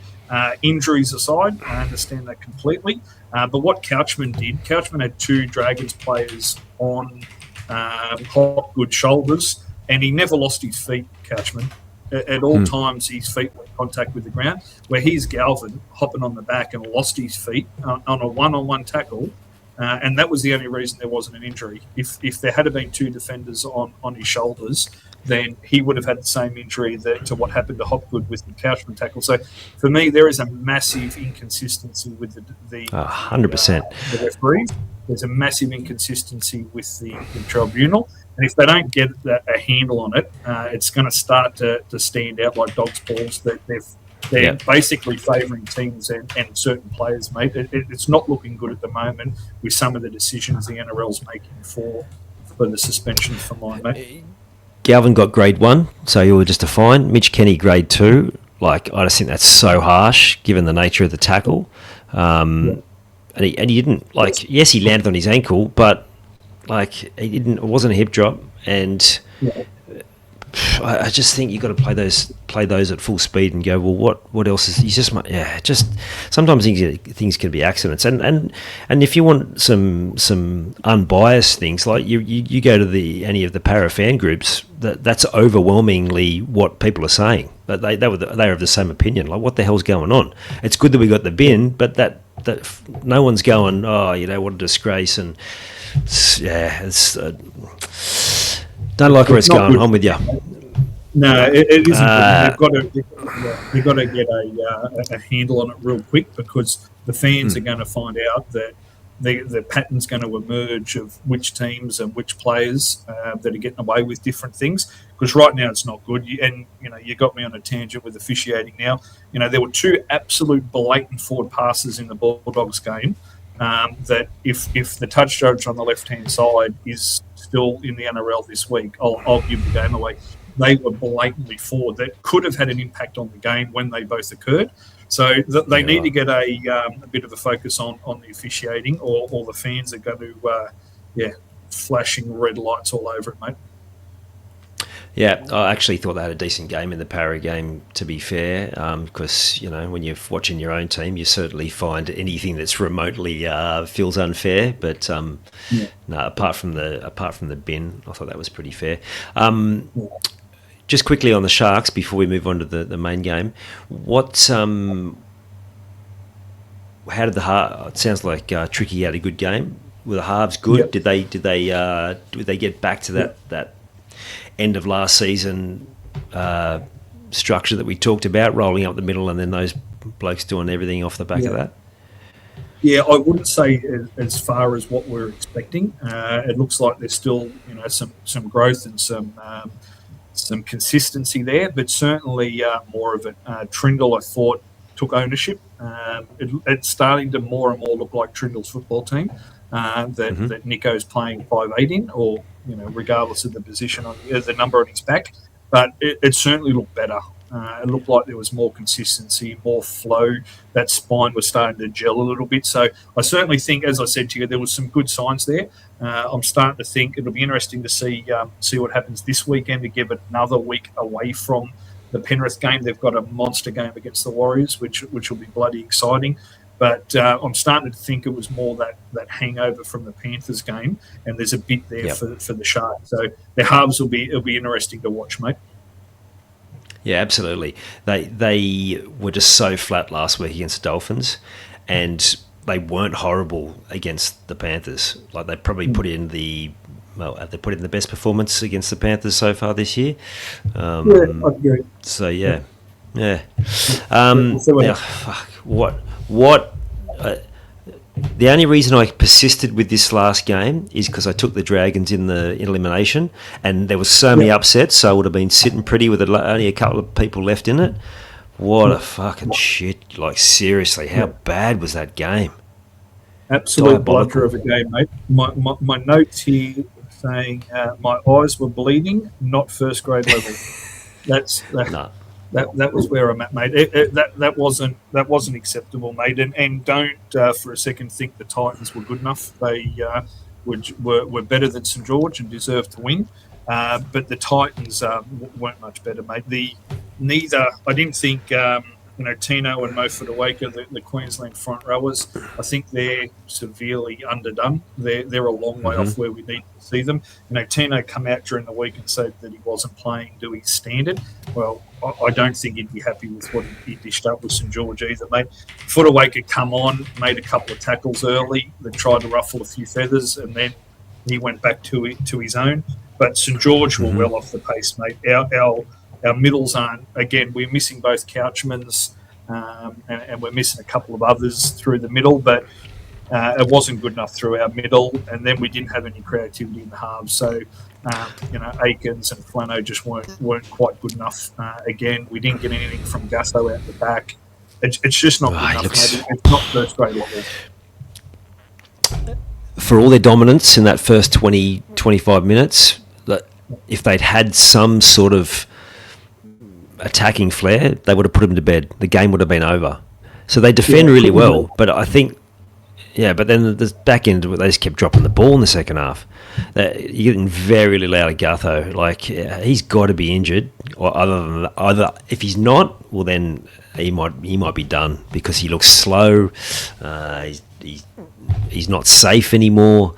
injuries aside, I understand that completely. But what Couchman did, Couchman had two Dragons players on Hopgood's shoulders, and he never lost his feet, Couchman. At all times, his feet were in contact with the ground. Where he's Galvin hopping on the back and lost his feet on a one-on-one tackle, and that was the only reason there wasn't an injury. If there had been two defenders on his shoulders, then he would have had the same injury to what happened to Hopgood with the Couchman tackle. So, for me, there is a massive inconsistency with the 100%. The referees. There's a massive inconsistency with the tribunal. And if they don't get a handle on it, it's going to start to stand out like dog's balls that they're basically favouring teams and certain players, mate. It's not looking good at the moment with some of the decisions the NRL's making for the suspensions for mine, mate. Galvin got grade 1, so you were just a fine. Mitch Kenny grade 2. I just think that's so harsh given the nature of the tackle. And he didn't yes, he landed on his ankle, but he didn't. It wasn't a hip drop, and I just think you've got to play those at full speed and go. Well, what else is? Just sometimes things can be accidents, and if you want some unbiased things, you go to any of the para fan groups, that's overwhelmingly what people are saying. But they're of the same opinion. What the hell's going on? It's good that we got the bin, but that no one's going. Oh, what a disgrace and. It's don't like where it's going. I'm with you. No, it isn't. They've got to get a handle on it real quick because the fans are going to find out that the pattern's going to emerge of which teams and which players that are getting away with different things. Because right now it's not good. You got me on a tangent with officiating now. There were two absolute blatant forward passes in the Bulldogs game. That if the touch judge on the left-hand side is still in the NRL this week, I'll give the game away. They were blatantly forward. That could have had an impact on the game when they both occurred. So they need to get a bit of a focus on the officiating, or the fans are going to, flashing red lights all over it, mate. Yeah, I actually thought they had a decent game in the Para game, to be fair, because, when you're watching your own team, you certainly find anything that's remotely feels unfair. But no, apart from the bin, I thought that was pretty fair. Just quickly on the Sharks before we move on to the main game, what how did it sounds like Tricky had a good game. Were the halves good? Yep. Did they get back to that end of last season structure that we talked about, rolling up the middle, and then those blokes doing everything off the back of that? Yeah, I wouldn't say as far as what we're expecting. It looks like there's still, some growth and some consistency there, but certainly more of it. Trindle, I thought, took ownership. It's starting to more and more look like Trindle's football team that Nico's playing 5'8" in, or regardless of the position on the number on his back. But it certainly looked better. It looked like there was more consistency, more flow. That spine was starting to gel a little bit. So I certainly think, as I said to you, there was some good signs there. I'm starting to think it'll be interesting to see what happens this weekend, to give it another week away from the Penrith game. They've got a monster game against the Warriors, which will be bloody exciting. But I'm starting to think it was more that hangover from the Panthers game, and there's a bit there for the Sharks. So the halves it'll be interesting to watch, mate. Yeah, absolutely. They were just so flat last week against the Dolphins, and they weren't horrible against the Panthers. Like, they probably put in the best performance against the Panthers so far this year. I agree. So yeah. What? The only reason I persisted with this last game is because I took the Dragons in the elimination, and there was so many upsets, so I would have been sitting pretty with only a couple of people left in it. What a fucking shit. Like, seriously, how bad was that game? Absolute blunder of a game, mate. My notes here saying my eyes were bleeding, not first grade level. That was where I'm at, mate. That wasn't acceptable, mate. And don't for a second think the Titans were good enough. They were better than St George and deserved to win. But the Titans weren't much better, mate. I didn't think Tino and Mo Fotuaika, the Queensland front rowers, I think they're severely underdone. They're a long way off where we need to see them. Tino come out during the week and said that he wasn't playing to his standard. Well, I don't think he'd be happy with what he dished up with St George either, mate. Fotuaika come on, made a couple of tackles early that tried to ruffle a few feathers, and then he went back to his own. But St George were well off the pace, mate. Our middles aren't. Again, we're missing both Couchmans and we're missing a couple of others through the middle, but it wasn't good enough through our middle, and then we didn't have any creativity in the halves. So, Aikens and Flano just weren't quite good enough. Again, we didn't get anything from Gasso out the back. It's just not good enough, mate. It's not first grade level. For all their dominance in that first 20, 25 minutes, if they'd had some sort of attacking flair, they would have put them to bed. The game would have been over. So they defend really well, but I think, but then the back end, they just kept dropping the ball in the second half. You're getting very little out of Gutho. Like, he's got to be injured, or either if he's not, well then he might be done, because he looks slow. He's not safe anymore.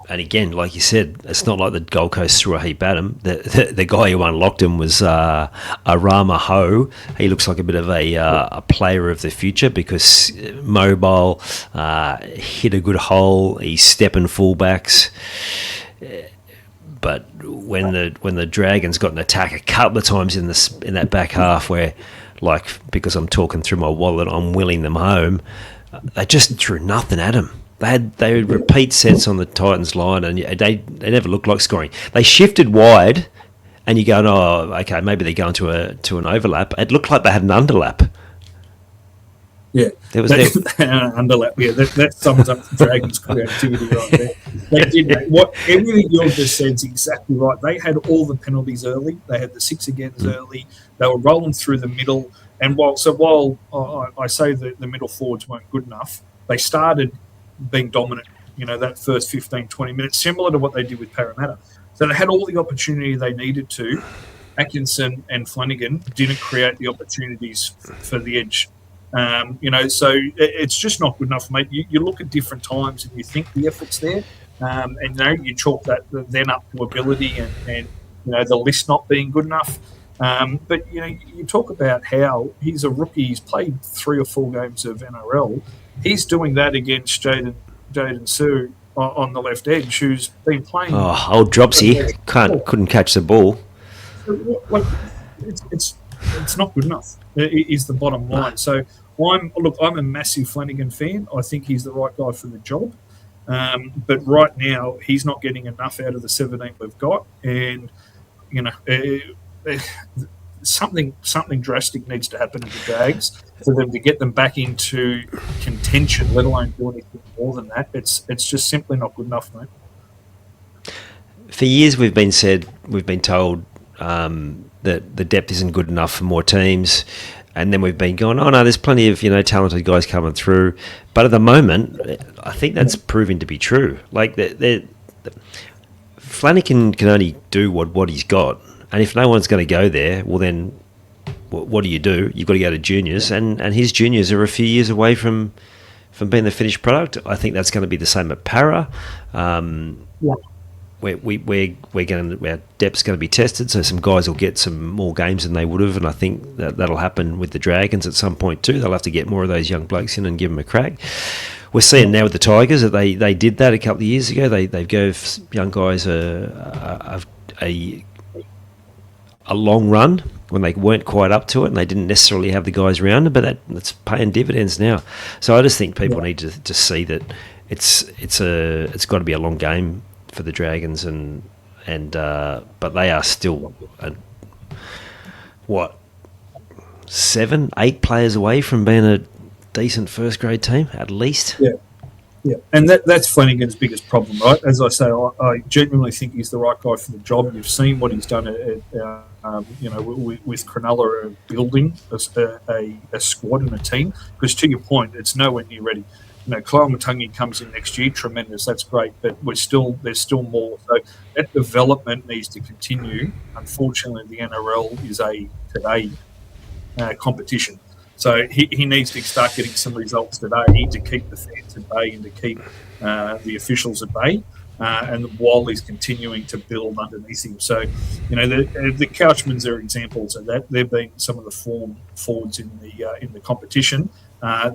And again, like you said, it's not like the Gold Coast threw a heap at him. The guy who unlocked him was Arama Ho. He looks like a bit of a player of the future, because mobile, hit a good hole. He's stepping fullbacks. But when the Dragons got an attack a couple of times in that back half, where, like, because I'm talking through my wallet, I'm willing them home, they just threw nothing at him. They would repeat sets on the Titans line, and they never looked like scoring. They shifted wide, and you go, oh, okay, maybe they're going to an overlap. It looked like they had an underlap. Yeah, there was an underlap. Yeah, that sums up the Dragons' creativity right there. They did, mate. Everything you just said is exactly right. They had all the penalties early. They had the 6-agains early. They were rolling through the middle. And while I say that the middle forwards weren't good enough, they started being dominant, that first 15, 20 minutes, similar to what they did with Parramatta. So they had all the opportunity they needed to. Atkinson and Flanagan didn't create the opportunities for the edge. So it's just not good enough, mate. You look at different times and you think the effort's there, and you chalk that then up to ability and the list not being good enough. But you talk about how he's a rookie. He's played 3 or 4 games of NRL. He's doing that against Jaden Sue on the left edge, who's been playing. Oh, old Dropsy couldn't catch the ball. It's not good enough. Is the bottom line. So I'm a massive Flanagan fan. I think he's the right guy for the job. But right now, he's not getting enough out of the 17 we've got, and something drastic needs to happen to the Jags for them to get them back into contention, let alone do anything more than that. It's just simply not good enough, mate. For years, we've been told that the depth isn't good enough for more teams, and then we've been going, oh no, there's plenty of talented guys coming through. But at the moment, I think that's proving to be true. Like Flanagan can only do what he's got, and if no one's going to go there, well then, what do? You've got to go to juniors, and his juniors are a few years away from being the finished product. I think that's going to be the same at Para. Our depth's going to be tested, so some guys will get some more games than they would have, and I think that'll happen with the Dragons at some point too. They'll have to get more of those young blokes in and give them a crack. We're seeing now with the Tigers that they did that a couple of years ago. They gave young guys a long run when they weren't quite up to it, and they didn't necessarily have the guys around them, but that's paying dividends now. So I just think people need to see that it's got to be a long game for the Dragons, but they are still 7, 8 players away from being a decent first grade team at least. Yeah, and that's Flanagan's biggest problem, right? As I say, I genuinely think he's the right guy for the job. You've seen what he's done with Cronulla, building a squad and a team. Because to your point, it's nowhere near ready. Kyle Matangi comes in next year, tremendous. That's great, but there's still more. So that development needs to continue. Unfortunately, the NRL is a today competition, so he needs to start getting some results today to keep the fans at bay and to keep the officials at bay. And while he's continuing to build underneath him, so the Couchmans are examples of that. They've been some of the forwards in the competition.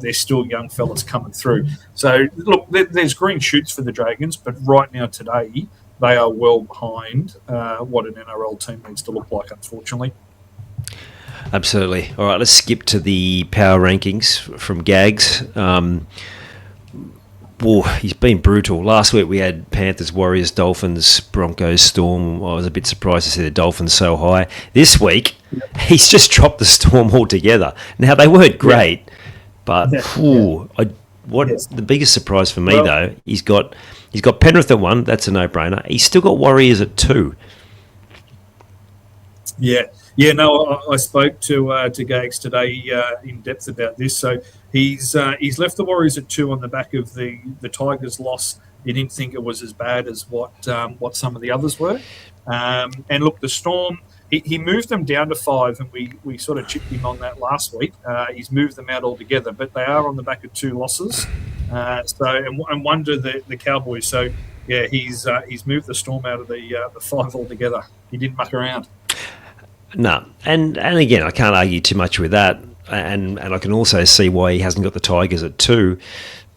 They're still young fellas coming through. So, look, there's green shoots for the Dragons, but right now today, they are well behind what an NRL team needs to look like, unfortunately. Absolutely. All right, let's skip to the power rankings from Gags. He's been brutal. Last week we had Panthers, Warriors, Dolphins, Broncos, Storm. I was a bit surprised to see the Dolphins so high. This week, he's just dropped the Storm altogether. Now, they weren't great. But the biggest surprise for me though, he's got Penrith at 1. That's a no-brainer. He's still got Warriors at 2. Yeah. No, I spoke to Gags today in depth about this. So he's left the Warriors at 2 on the back of the Tigers' loss. He didn't think it was as bad as what some of the others were. And look, the Storm. He moved them down to 5, and we sort of chipped him on that last week. He's moved them out altogether, but they are on the back of 2 losses. And one to the Cowboys. So yeah, he's moved the Storm out of the 5 altogether. He didn't muck around. No, and again, I can't argue too much with that, and I can also see why he hasn't got the Tigers at 2.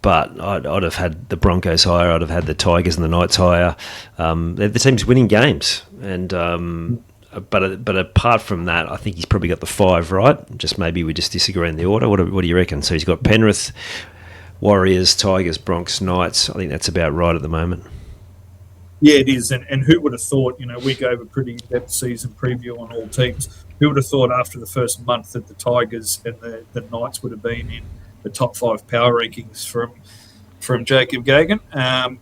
But I'd have had the Broncos higher. I'd have had the Tigers and the Knights higher. The team's winning games, and. But apart from that, I think he's probably got the 5 right. Just maybe we just disagree in the order. What do you reckon? So he's got Penrith, Warriors, Tigers, Bronx, Knights. I think that's about right at the moment. Yeah, it is. And who would have thought, we gave a pretty in-depth season preview on all teams. Who would have thought after the first month that the Tigers and the Knights would have been in the top 5 power rankings from Jacob Gagan,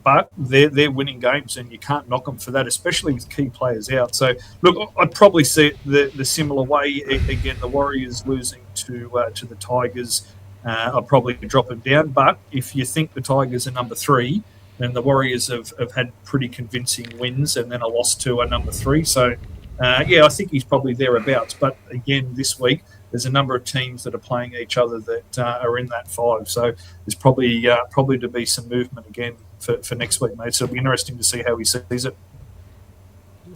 but they're winning games, and you can't knock them for that, especially with key players out. So, look, I'd probably see it the similar way. Again, the Warriors losing to the Tigers, I'll probably drop them down. But if you think the Tigers are number 3, then the Warriors have had pretty convincing wins and then a loss to a number 3. So, I think he's probably thereabouts. But again, this week, there's a number of teams that are playing each other that are in that 5. So there's probably to be some movement again for next week, mate. So it'll be interesting to see how he sees it.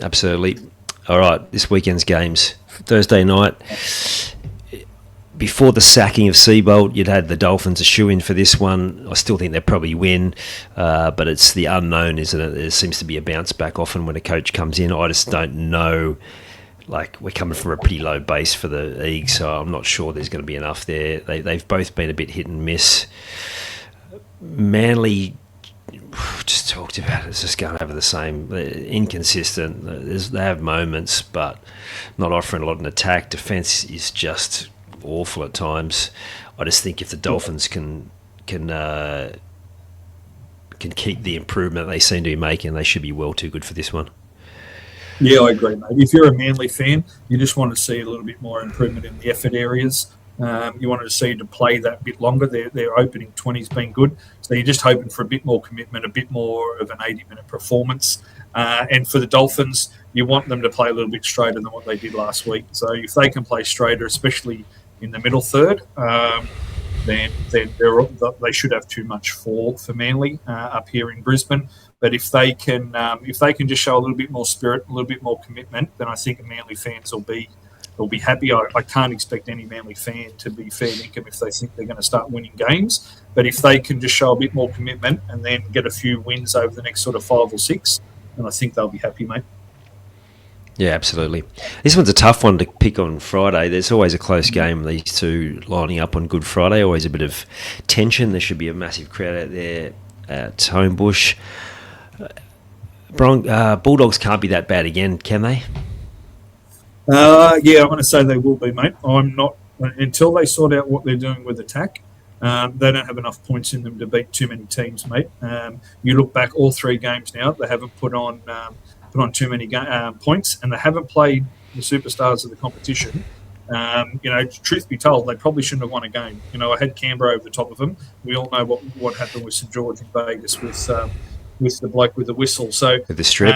Absolutely. All right, this weekend's games. Thursday night, before the sacking of Seabolt, you'd had the Dolphins a shoe-in for this one. I still think they'll probably win, but it's the unknown, isn't it? There seems to be a bounce back often when a coach comes in. I just don't know. Like, we're coming from a pretty low base for the Eagles, so I'm not sure there's going to be enough there. They've both been a bit hit and miss. Manly, just talked about it, it's just going over the same. They're inconsistent. They have moments, but not offering a lot in attack. Defence is just awful at times. I just think if the Dolphins can keep the improvement they seem to be making, they should be well too good for this one. Yeah, I agree, mate. If you're a Manly fan, you just want to see a little bit more improvement in the effort areas. You wanted to see to play that bit longer. Their opening 20's been good. So you're just hoping for a bit more commitment, a bit more of an 80-minute performance. And for the Dolphins, you want them to play a little bit straighter than what they did last week. So if they can play straighter, especially in the middle third, then they should have too much for Manly up here in Brisbane. But if they can just show a little bit more spirit, a little bit more commitment, then I think Manly fans will be happy. I can't expect any Manly fan to be fair income if they think they're going to start winning games. But if they can just show a bit more commitment and then get a few wins over the next sort of 5 or 6, then I think they'll be happy, mate. Yeah, absolutely. This one's a tough one to pick on Friday. There's always a close game, these two lining up on Good Friday. Always a bit of tension. There should be a massive crowd out there at Homebush. Bulldogs can't be that bad again, can they? Yeah, I'm going to say they will be, mate. I'm not until they sort out what they're doing with attack. They don't have enough points in them to beat too many teams, mate. You look back all 3 games now; they haven't put on too many points, and they haven't played the superstars of the competition. Truth be told, they probably shouldn't have won a game. I had Canberra over the top of them. We all know what happened with St George in Vegas with the bloke with the whistle. So with the strip,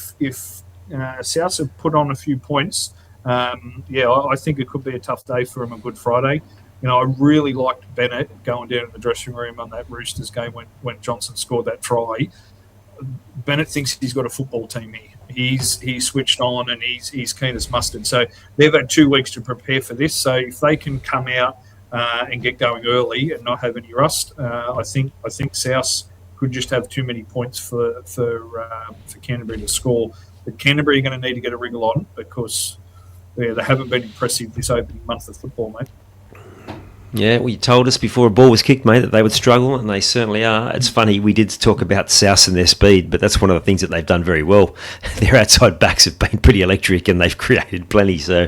if South have put on a few points, I think it could be a tough day for them on Good Friday. I really liked Bennett going down in the dressing room on that Roosters game when Johnson scored that try. Bennett thinks he's got a football team here. He's switched on and he's keen as mustard. So they've had 2 weeks to prepare for this. So if they can come out and get going early and not have any rust, I think South could just have too many points for Canterbury to score. But Canterbury are going to need to get a wriggle on because they haven't been impressive this opening month of football, mate. Yeah, well, you told us before a ball was kicked, mate, that they would struggle, and they certainly are. It's funny, we did talk about South and their speed, but that's one of the things that they've done very well. Their outside backs have been pretty electric, and they've created plenty. So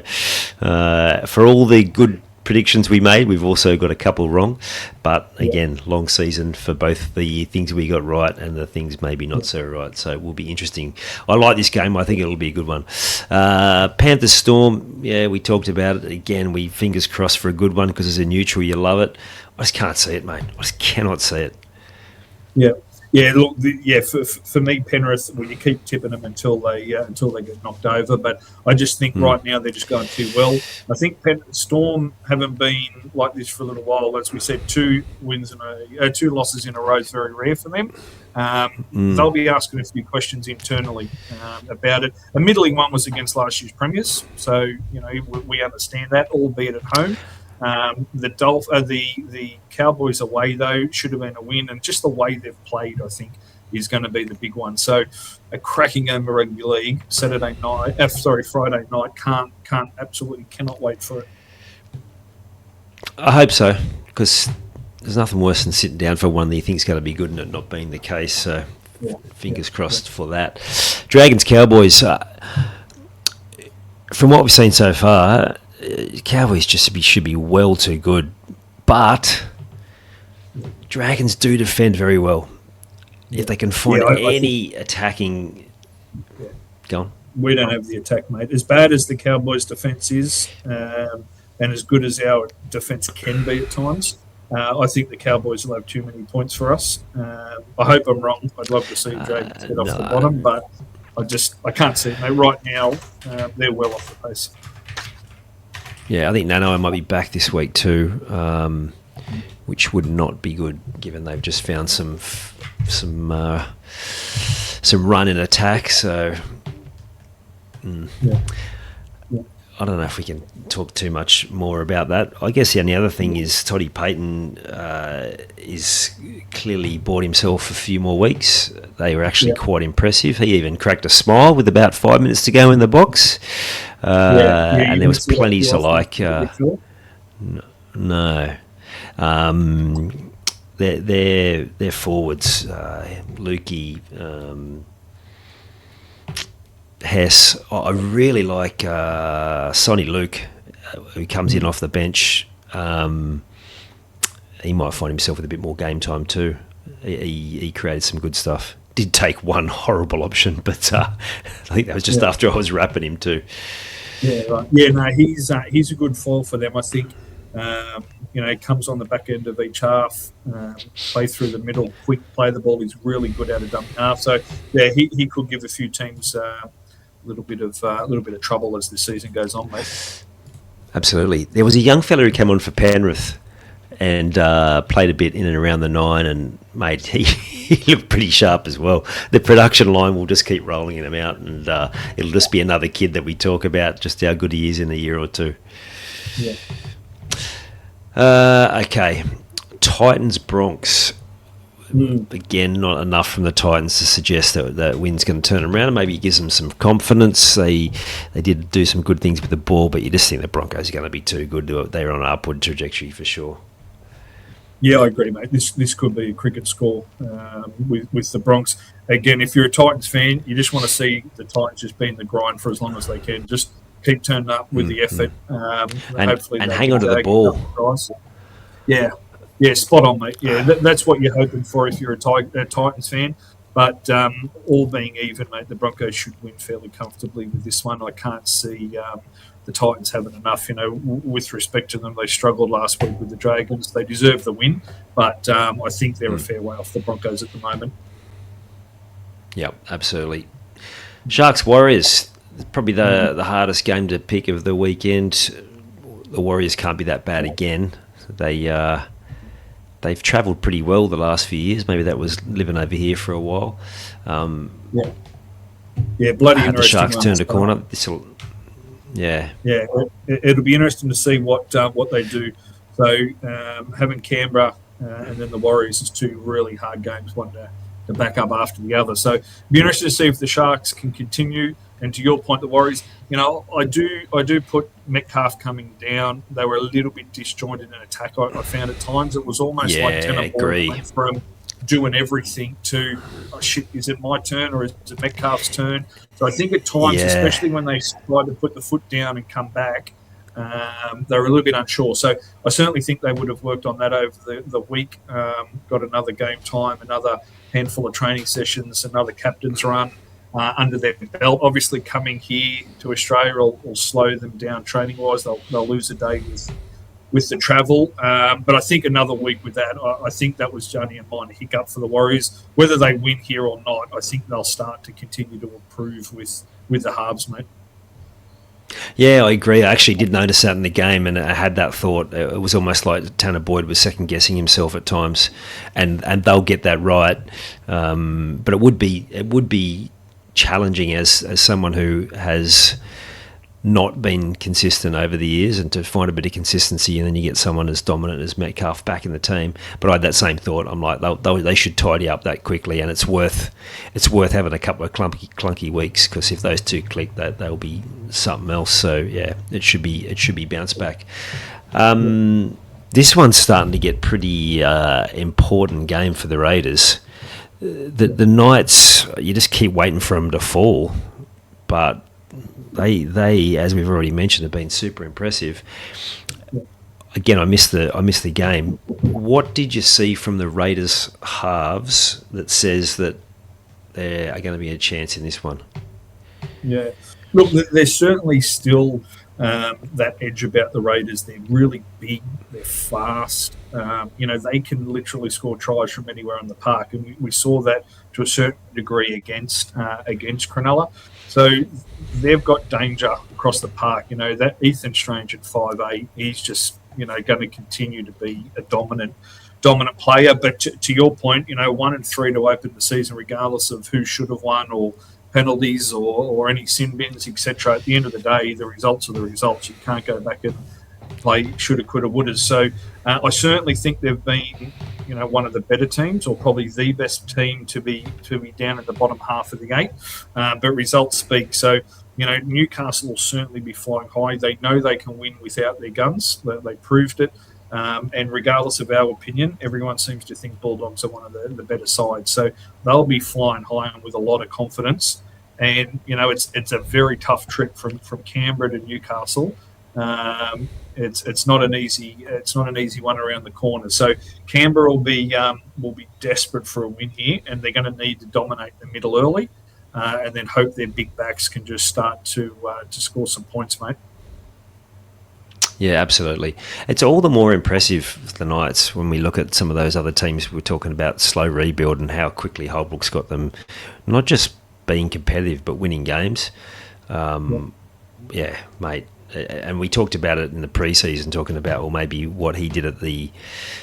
for all the good predictions we made, we've also got a couple wrong. But again, long season for both the things we got right and the things maybe not so right. So it will be interesting. I like this game. I think it'll be a good one. Panthers Storm, yeah, we talked about it. Again, we fingers crossed for a good one because as a neutral, you love it. I just can't see it, mate. I just cannot see it. Yeah. Yeah, look, for me, Penrith, you keep tipping them until they get knocked over. But I just think right now they're just going too well. I think Storm haven't been like this for a little while. As we said, 2 losses in a row is very rare for them. They'll be asking a few questions internally about it. Admittedly, one was against last year's premiers, so we understand that, albeit at home. The Cowboys away though should have been a win, and just the way they've played, I think, is going to be the big one. So, a cracking game of rugby league Friday night. Cannot wait for it. I hope so, because there's nothing worse than sitting down for one that you think's going to be good and it not being the case. So, fingers crossed for that. Dragons Cowboys. From what we've seen so far, Cowboys should be well too good, but Dragons do defend very well. If they can find any attacking, go on. We don't have the attack, mate. As bad as the Cowboys' defence is, and as good as our defence can be at times, I think the Cowboys will have too many points for us. I hope I'm wrong. I'd love to see Dragons get off the bottom, but I can't see it, mate. Right now, they're well off the pace. Yeah, I think Nano might be back this week too, which would not be good given they've just found some run in attack. So Yeah. I don't know if we can talk too much more about that. I guess the only other thing is Toddy Payton is clearly bought himself a few more weeks. They were actually quite impressive. He even cracked a smile with about 5 minutes to go in the box. And there was plenty to like. No. Their forwards, Lukey, Hess. I really like Sonny Luke, who comes in off the bench. He might find himself with a bit more game time too. He created some good stuff. Did take one horrible option, but I think that was just after I was wrapping him too. Yeah, right. Yeah, no, he's a good fall for them. I think he comes on the back end of each half, play through the middle, quick, play the ball. He's really good out of dump half. So yeah, he could give a few teams a little bit of trouble as the season goes on, mate. Absolutely. There was a young fella who came on for Penrith and played a bit in and around the 9, and mate, he looked pretty sharp as well. The production line will just keep rolling him out, and it'll just be another kid that we talk about just how good he is in a year or two. Yeah. Okay, Titans Bronx. Again, not enough from the Titans to suggest that win's going to turn around. Maybe it gives them some confidence. They did do some good things with the ball, but you just think the Broncos are going to be too good. They're on an upward trajectory for sure. Yeah, I agree, mate. This could be a cricket score with the Bronx. Again, if you're a Titans fan, you just want to see the Titans just be in the grind for as long as they can. Just keep turning up with the effort. And hopefully hang on to the ball. Yeah, spot on, mate. Yeah, that's what you're hoping for if you're a Titans fan. But all being even, mate, the Broncos should win fairly comfortably with this one. I can't see the Titans having enough. With respect to them, they struggled last week with the Dragons. They deserve the win, but I think they're a fair way off the Broncos at the moment. Yeah, absolutely. Sharks Warriors, probably the hardest game to pick of the weekend. The Warriors can't be that bad again. They've travelled pretty well the last few years. Maybe that was living over here for a while. Bloody interesting. The Sharks turned a corner. It'll be interesting to see what they do. So having Canberra and then the Warriors is two really hard games, one to back up after the other. So it'll be interesting to see if the Sharks can continue. And to your point, the Warriors, I do put Metcalf coming down. They were a little bit disjointed in attack. I found at times it was almost like Tanner Boyd went from doing everything to, is it my turn or is it Metcalf's turn? So I think at times, especially when they tried to put the foot down and come back, they were a little bit unsure. So I certainly think they would have worked on that over the week, got another game time, another handful of training sessions, another captain's run under their belt. Obviously, coming here to Australia will slow them down training-wise. They'll lose a day with the travel. But I think another week with that, I think that was only a minor hiccup for the Warriors. Whether they win here or not, I think they'll start to continue to improve with the halves, mate. Yeah, I agree. I actually did notice that in the game, and I had that thought. It was almost like Tanner Boyd was second-guessing himself at times, and they'll get that right. But it would be challenging as someone who has not been consistent over the years, and to find a bit of consistency, and then you get someone as dominant as Metcalf back in the team. But I had that same thought. I'm like, they should tidy up that quickly, and it's worth having a couple of clunky weeks, because if those two click, they'll be something else. So yeah, it should be bounced back. This one's starting to get pretty important game for the Raiders. The Knights, you just keep waiting for them to fall, but they, as we've already mentioned, have been super impressive. Again, I missed the game. What did you see from the Raiders halves that says that there are going to be a chance in this one? Yeah, look, there's certainly still that edge about the Raiders. They're really big, they're fast. They can literally score tries from anywhere on the park, and we saw that to a certain degree against Cronulla. So they've got danger across the park. That Ethan Strange at 5'8", he's just going to continue to be a dominant player. But to your point, 1-3 to open the season, regardless of who should have won or penalties or any sin bins, etc. At the end of the day, the results are the results. You can't go back and play shoulda, coulda, woulda. So I certainly think they've been, one of the better teams, or probably the best team to be down in the bottom half of the 8. But results speak. So Newcastle will certainly be flying high. They know they can win without their guns. They proved it. And regardless of our opinion, everyone seems to think Bulldogs are one of the better sides. So they'll be flying high and with a lot of confidence. And it's a very tough trip from Canberra to Newcastle. It's not an easy one around the corner. So Canberra will be desperate for a win here, and they're going to need to dominate the middle early, and then hope their big backs can just start to score some points, mate. Yeah, absolutely. It's all the more impressive, the Knights, when we look at some of those other teams. We're talking about slow rebuild and how quickly Holbrook's got them, not just being competitive, but winning games. Yeah, mate. And we talked about it in the preseason, talking about, well, maybe what he did at the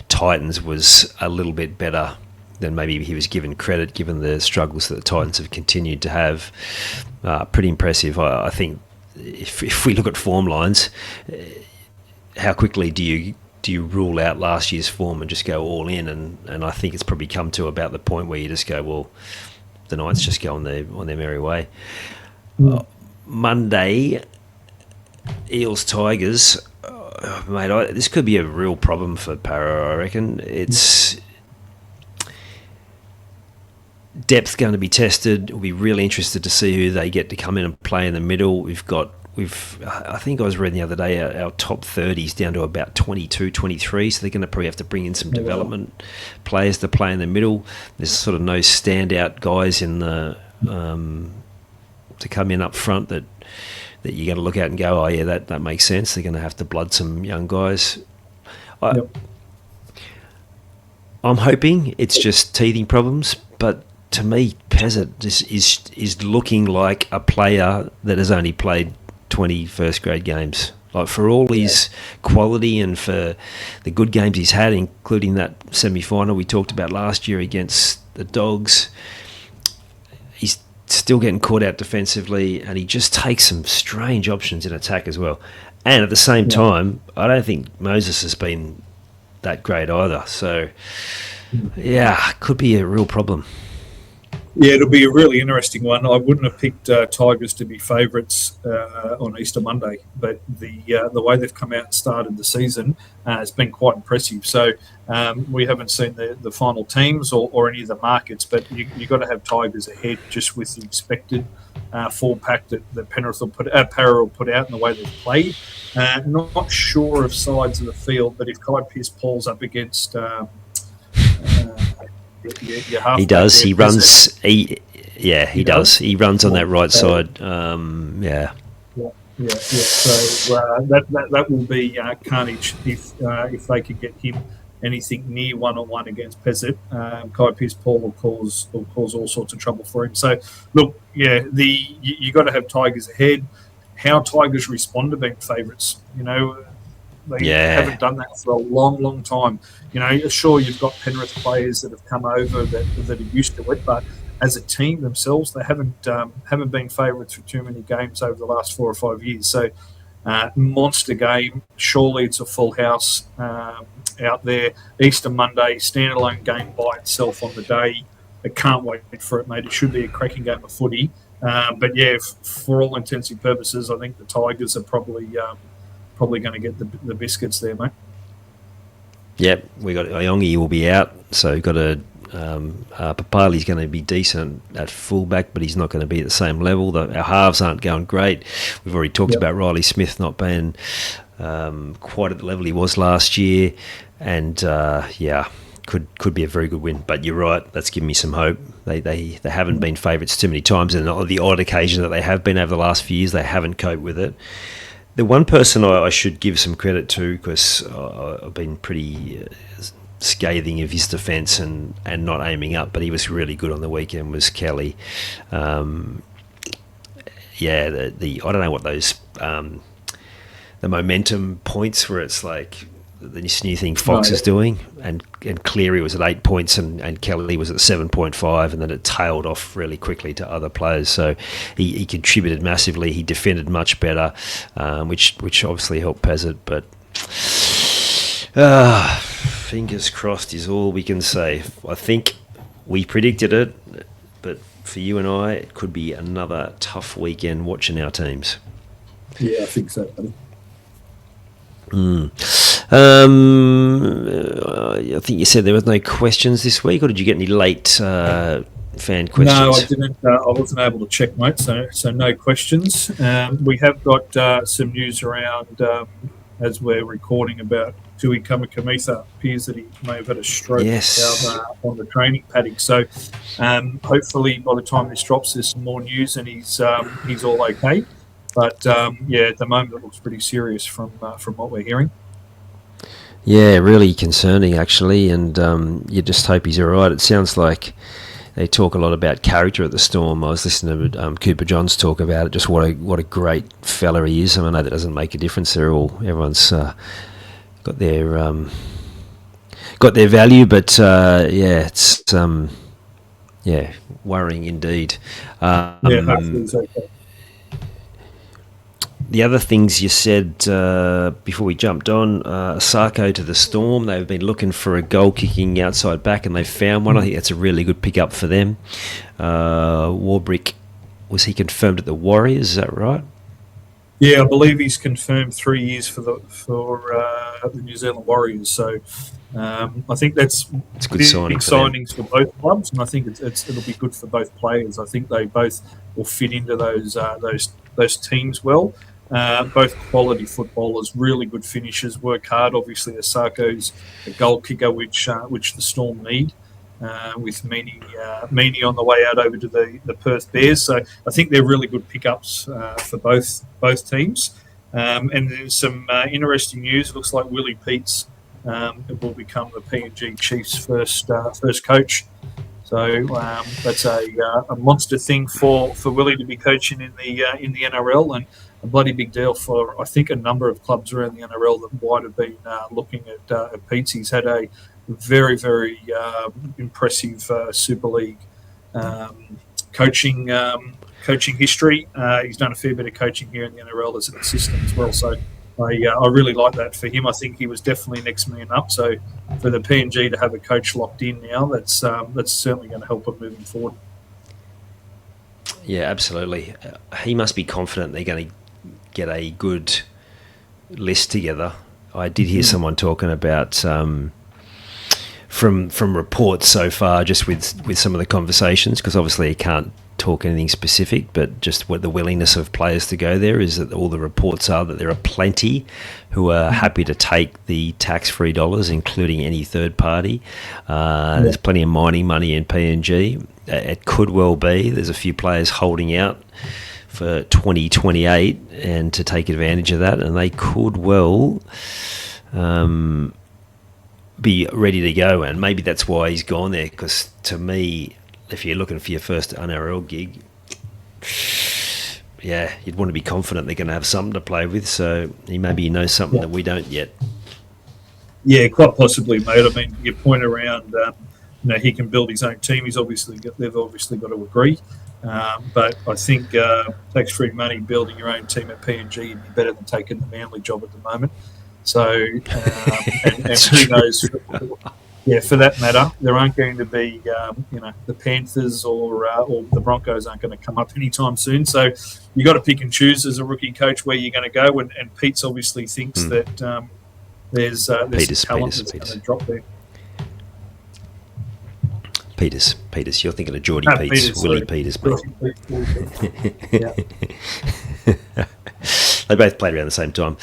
Titans was a little bit better than maybe he was given credit, given the struggles that the Titans have continued to have. Pretty impressive. I think if we look at form lines, how quickly do you rule out last year's form and just go all in? And I think it's probably come to about the point where you just go, well, the Knights just go on their merry way. Monday, Eels Tigers, mate. This could be a real problem for Para. I reckon it's depth going to be tested. We'll be really interested to see who they get to come in and play in the middle. I think I was reading the other day our top 30s down to about 22, 23, so they're going to probably have to bring in some development players to play in the middle. There's sort of no standout guys in the to come in up front that you're going to look at and go, oh yeah, that makes sense. They're going to have to blood some young guys. I'm hoping it's just teething problems, but to me, Pezzett is looking like a player that has only played 20 first grade games. Like, for all his quality and for the good games he's had, including that semi-final we talked about last year against the Dogs, he's still getting caught out defensively, and he just takes some strange options in attack as well. And at the same time, I don't think Moses has been that great either. So, yeah, could be a real problem. Yeah, it'll be a really interesting one. I wouldn't have picked Tigers to be favourites on Easter Monday, but the way they've come out and started the season has been quite impressive. So we haven't seen the final teams or any of the markets, but you've got to have Tigers ahead just with the expected full pack that Penrith will Para will put out and the way they've played. Not sure of sides of the field, but if Kai Pearce-Paul's up against he does. He runs. He does. He runs on that right side. Yeah. So that will be carnage if they could get him anything near one-on-one against Pezzett. Kai Pearce-Paul will cause all sorts of trouble for him. So look, you got to have Tigers ahead. How Tigers respond to being favourites, They haven't done that for a long, long time. Sure, you've got Penrith players that have come over that are used to it, but as a team themselves, they haven't been favourites for too many games over the last 4 or 5 years. So, monster game. Surely it's a full house out there. Easter Monday, standalone game by itself on the day. I can't wait for it, mate. It should be a cracking game of footy. But yeah, for all intents and purposes, I think the Tigers are probably going to get the biscuits there, mate. Yep, we got Iongi will be out, so we've got Papali's going to be decent at fullback, but he's not going to be at the same level. Our halves aren't going great. We've already talked about Riley Smith not being quite at the level he was last year, and could be a very good win. But you're right, that's given me some hope. They haven't been favourites too many times, and on the odd occasion that they have been over the last few years, they haven't coped with it. The one person I should give some credit to, because I've been pretty scathing of his defence and not aiming up, but he was really good on the weekend, was Kelly. I don't know what those the momentum points where it's like this new thing Fox is doing, and Cleary was at 8 points and Kelly was at 7.5, and then it tailed off really quickly to other players. So he contributed massively. He defended much better, which obviously helped Pezet. But fingers crossed is all we can say. I think we predicted it, but for you and I, it could be another tough weekend watching our teams. Yeah, I think so, buddy. I think you said there was no questions this week, or did you get any late fan questions? No, I didn't. I wasn't able to check, mate. So no questions. We have got some news around as we're recording about Tui Kamikamica. Appears that he may have had a stroke out on the training paddock. So hopefully by the time this drops, there's some more news and he's all okay. But at the moment it looks pretty serious from what we're hearing. Yeah, really concerning actually, and you just hope he's all right. It sounds like they talk a lot about character at the Storm. I was listening to Cooper Johns talk about it. Just what a great fella he is. I know that doesn't make a difference. Everyone's got their value, but it's worrying indeed. Hopefully so. The other things you said before we jumped on, Sarko to the Storm. They've been looking for a goal-kicking outside back, and they found one. I think that's a really good pickup for them. Warbrick, was he confirmed at the Warriors? Is that right? Yeah, I believe he's confirmed 3 years for the New Zealand Warriors. So I think that's good signing big signings for both clubs, and I think it'll be good for both players. I think they both will fit into those teams well. Both quality footballers, really good finishers, work hard. Obviously, Asarko's a goal kicker, which the Storm need, with Meany on the way out over to the Perth Bears. So I think they're really good pickups for both teams. And there's some interesting news. It looks like Willie Peets will become the PNG Chiefs' first coach. So that's a monster thing for Willie to be coaching in the NRL, and a bloody big deal for, I think, a number of clubs around the NRL that might have been looking at Pete's. He's had a very, very impressive Super League coaching history. He's done a fair bit of coaching here in the NRL as an assistant as well. So I really like that for him. I think he was definitely next man up. So for the PNG to have a coach locked in now, that's certainly going to help him moving forward. Yeah, absolutely. He must be confident they're going to get a good list together. I did hear someone talking about from reports so far, just with some of the conversations, because obviously he can't talk anything specific, but just what the willingness of players to go there is that all the reports are that there are plenty who are happy to take the tax-free dollars, including any third party. There's plenty of mining money in PNG. It could well be there's a few players holding out for 2028 and to take advantage of that, and they could well be ready to go, and maybe that's why he's gone there, because to me, if you're looking for your first NRL gig, you'd want to be confident they're going to have something to play with. So maybe he knows something that we don't yet. Yeah, quite possibly, mate. I mean, your point around, he can build his own team. They've obviously got to agree. But I think tax-free money, building your own team at PNG would be better than taking the Manly job at the moment. So, and who knows? Yeah, for that matter, there aren't going to be, the Panthers or the Broncos aren't going to come up anytime soon. So you got to pick and choose as a rookie coach where you're going to go. And Pete's obviously thinks that there's talent that's going to drop there. Peters, you're thinking of Geordie Peters, Willie Peters, mate. They both played around the same time.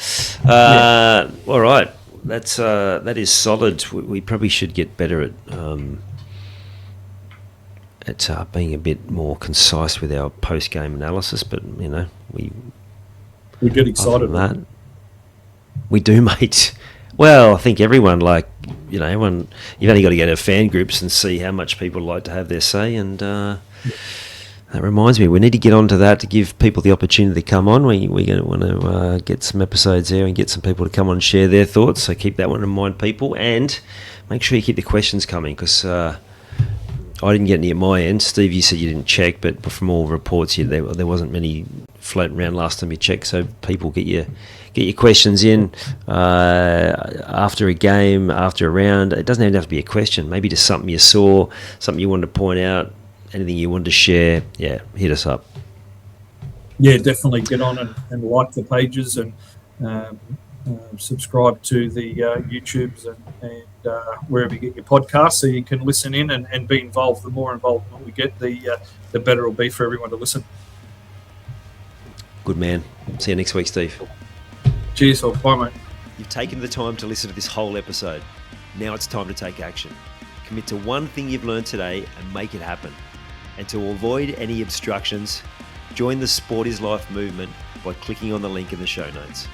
All right. That is solid. We probably should get better at being a bit more concise with our post-game analysis, but we get excited about that. We do, mate. Well, I think everyone, you've only got to go to fan groups and see how much people like to have their say, and That reminds me, we need to get onto that to give people the opportunity to come on. We're going to want to get some episodes there and get some people to come on and share their thoughts. So keep that one in mind, people. And make sure you keep the questions coming, because I didn't get any at my end. Steve, you said you didn't check, but from all reports, there wasn't many floating around last time you checked. So people, get your questions in after a game, after a round. It doesn't even have to be a question. Maybe just something you saw, something you wanted to point out, anything you wanted to share. Yeah, hit us up. Yeah, definitely get on and like the pages and subscribe to the YouTubes and wherever you get your podcasts, so you can listen in and be involved. The more involvement we get, the better it'll be for everyone to listen. Good man. See you next week, Steve. Cheers. Bye, mate. You've taken the time to listen to this whole episode. Now it's time to take action. Commit to one thing you've learned today and make it happen. And to avoid any obstructions, join the Sport is Life movement by clicking on the link in the show notes.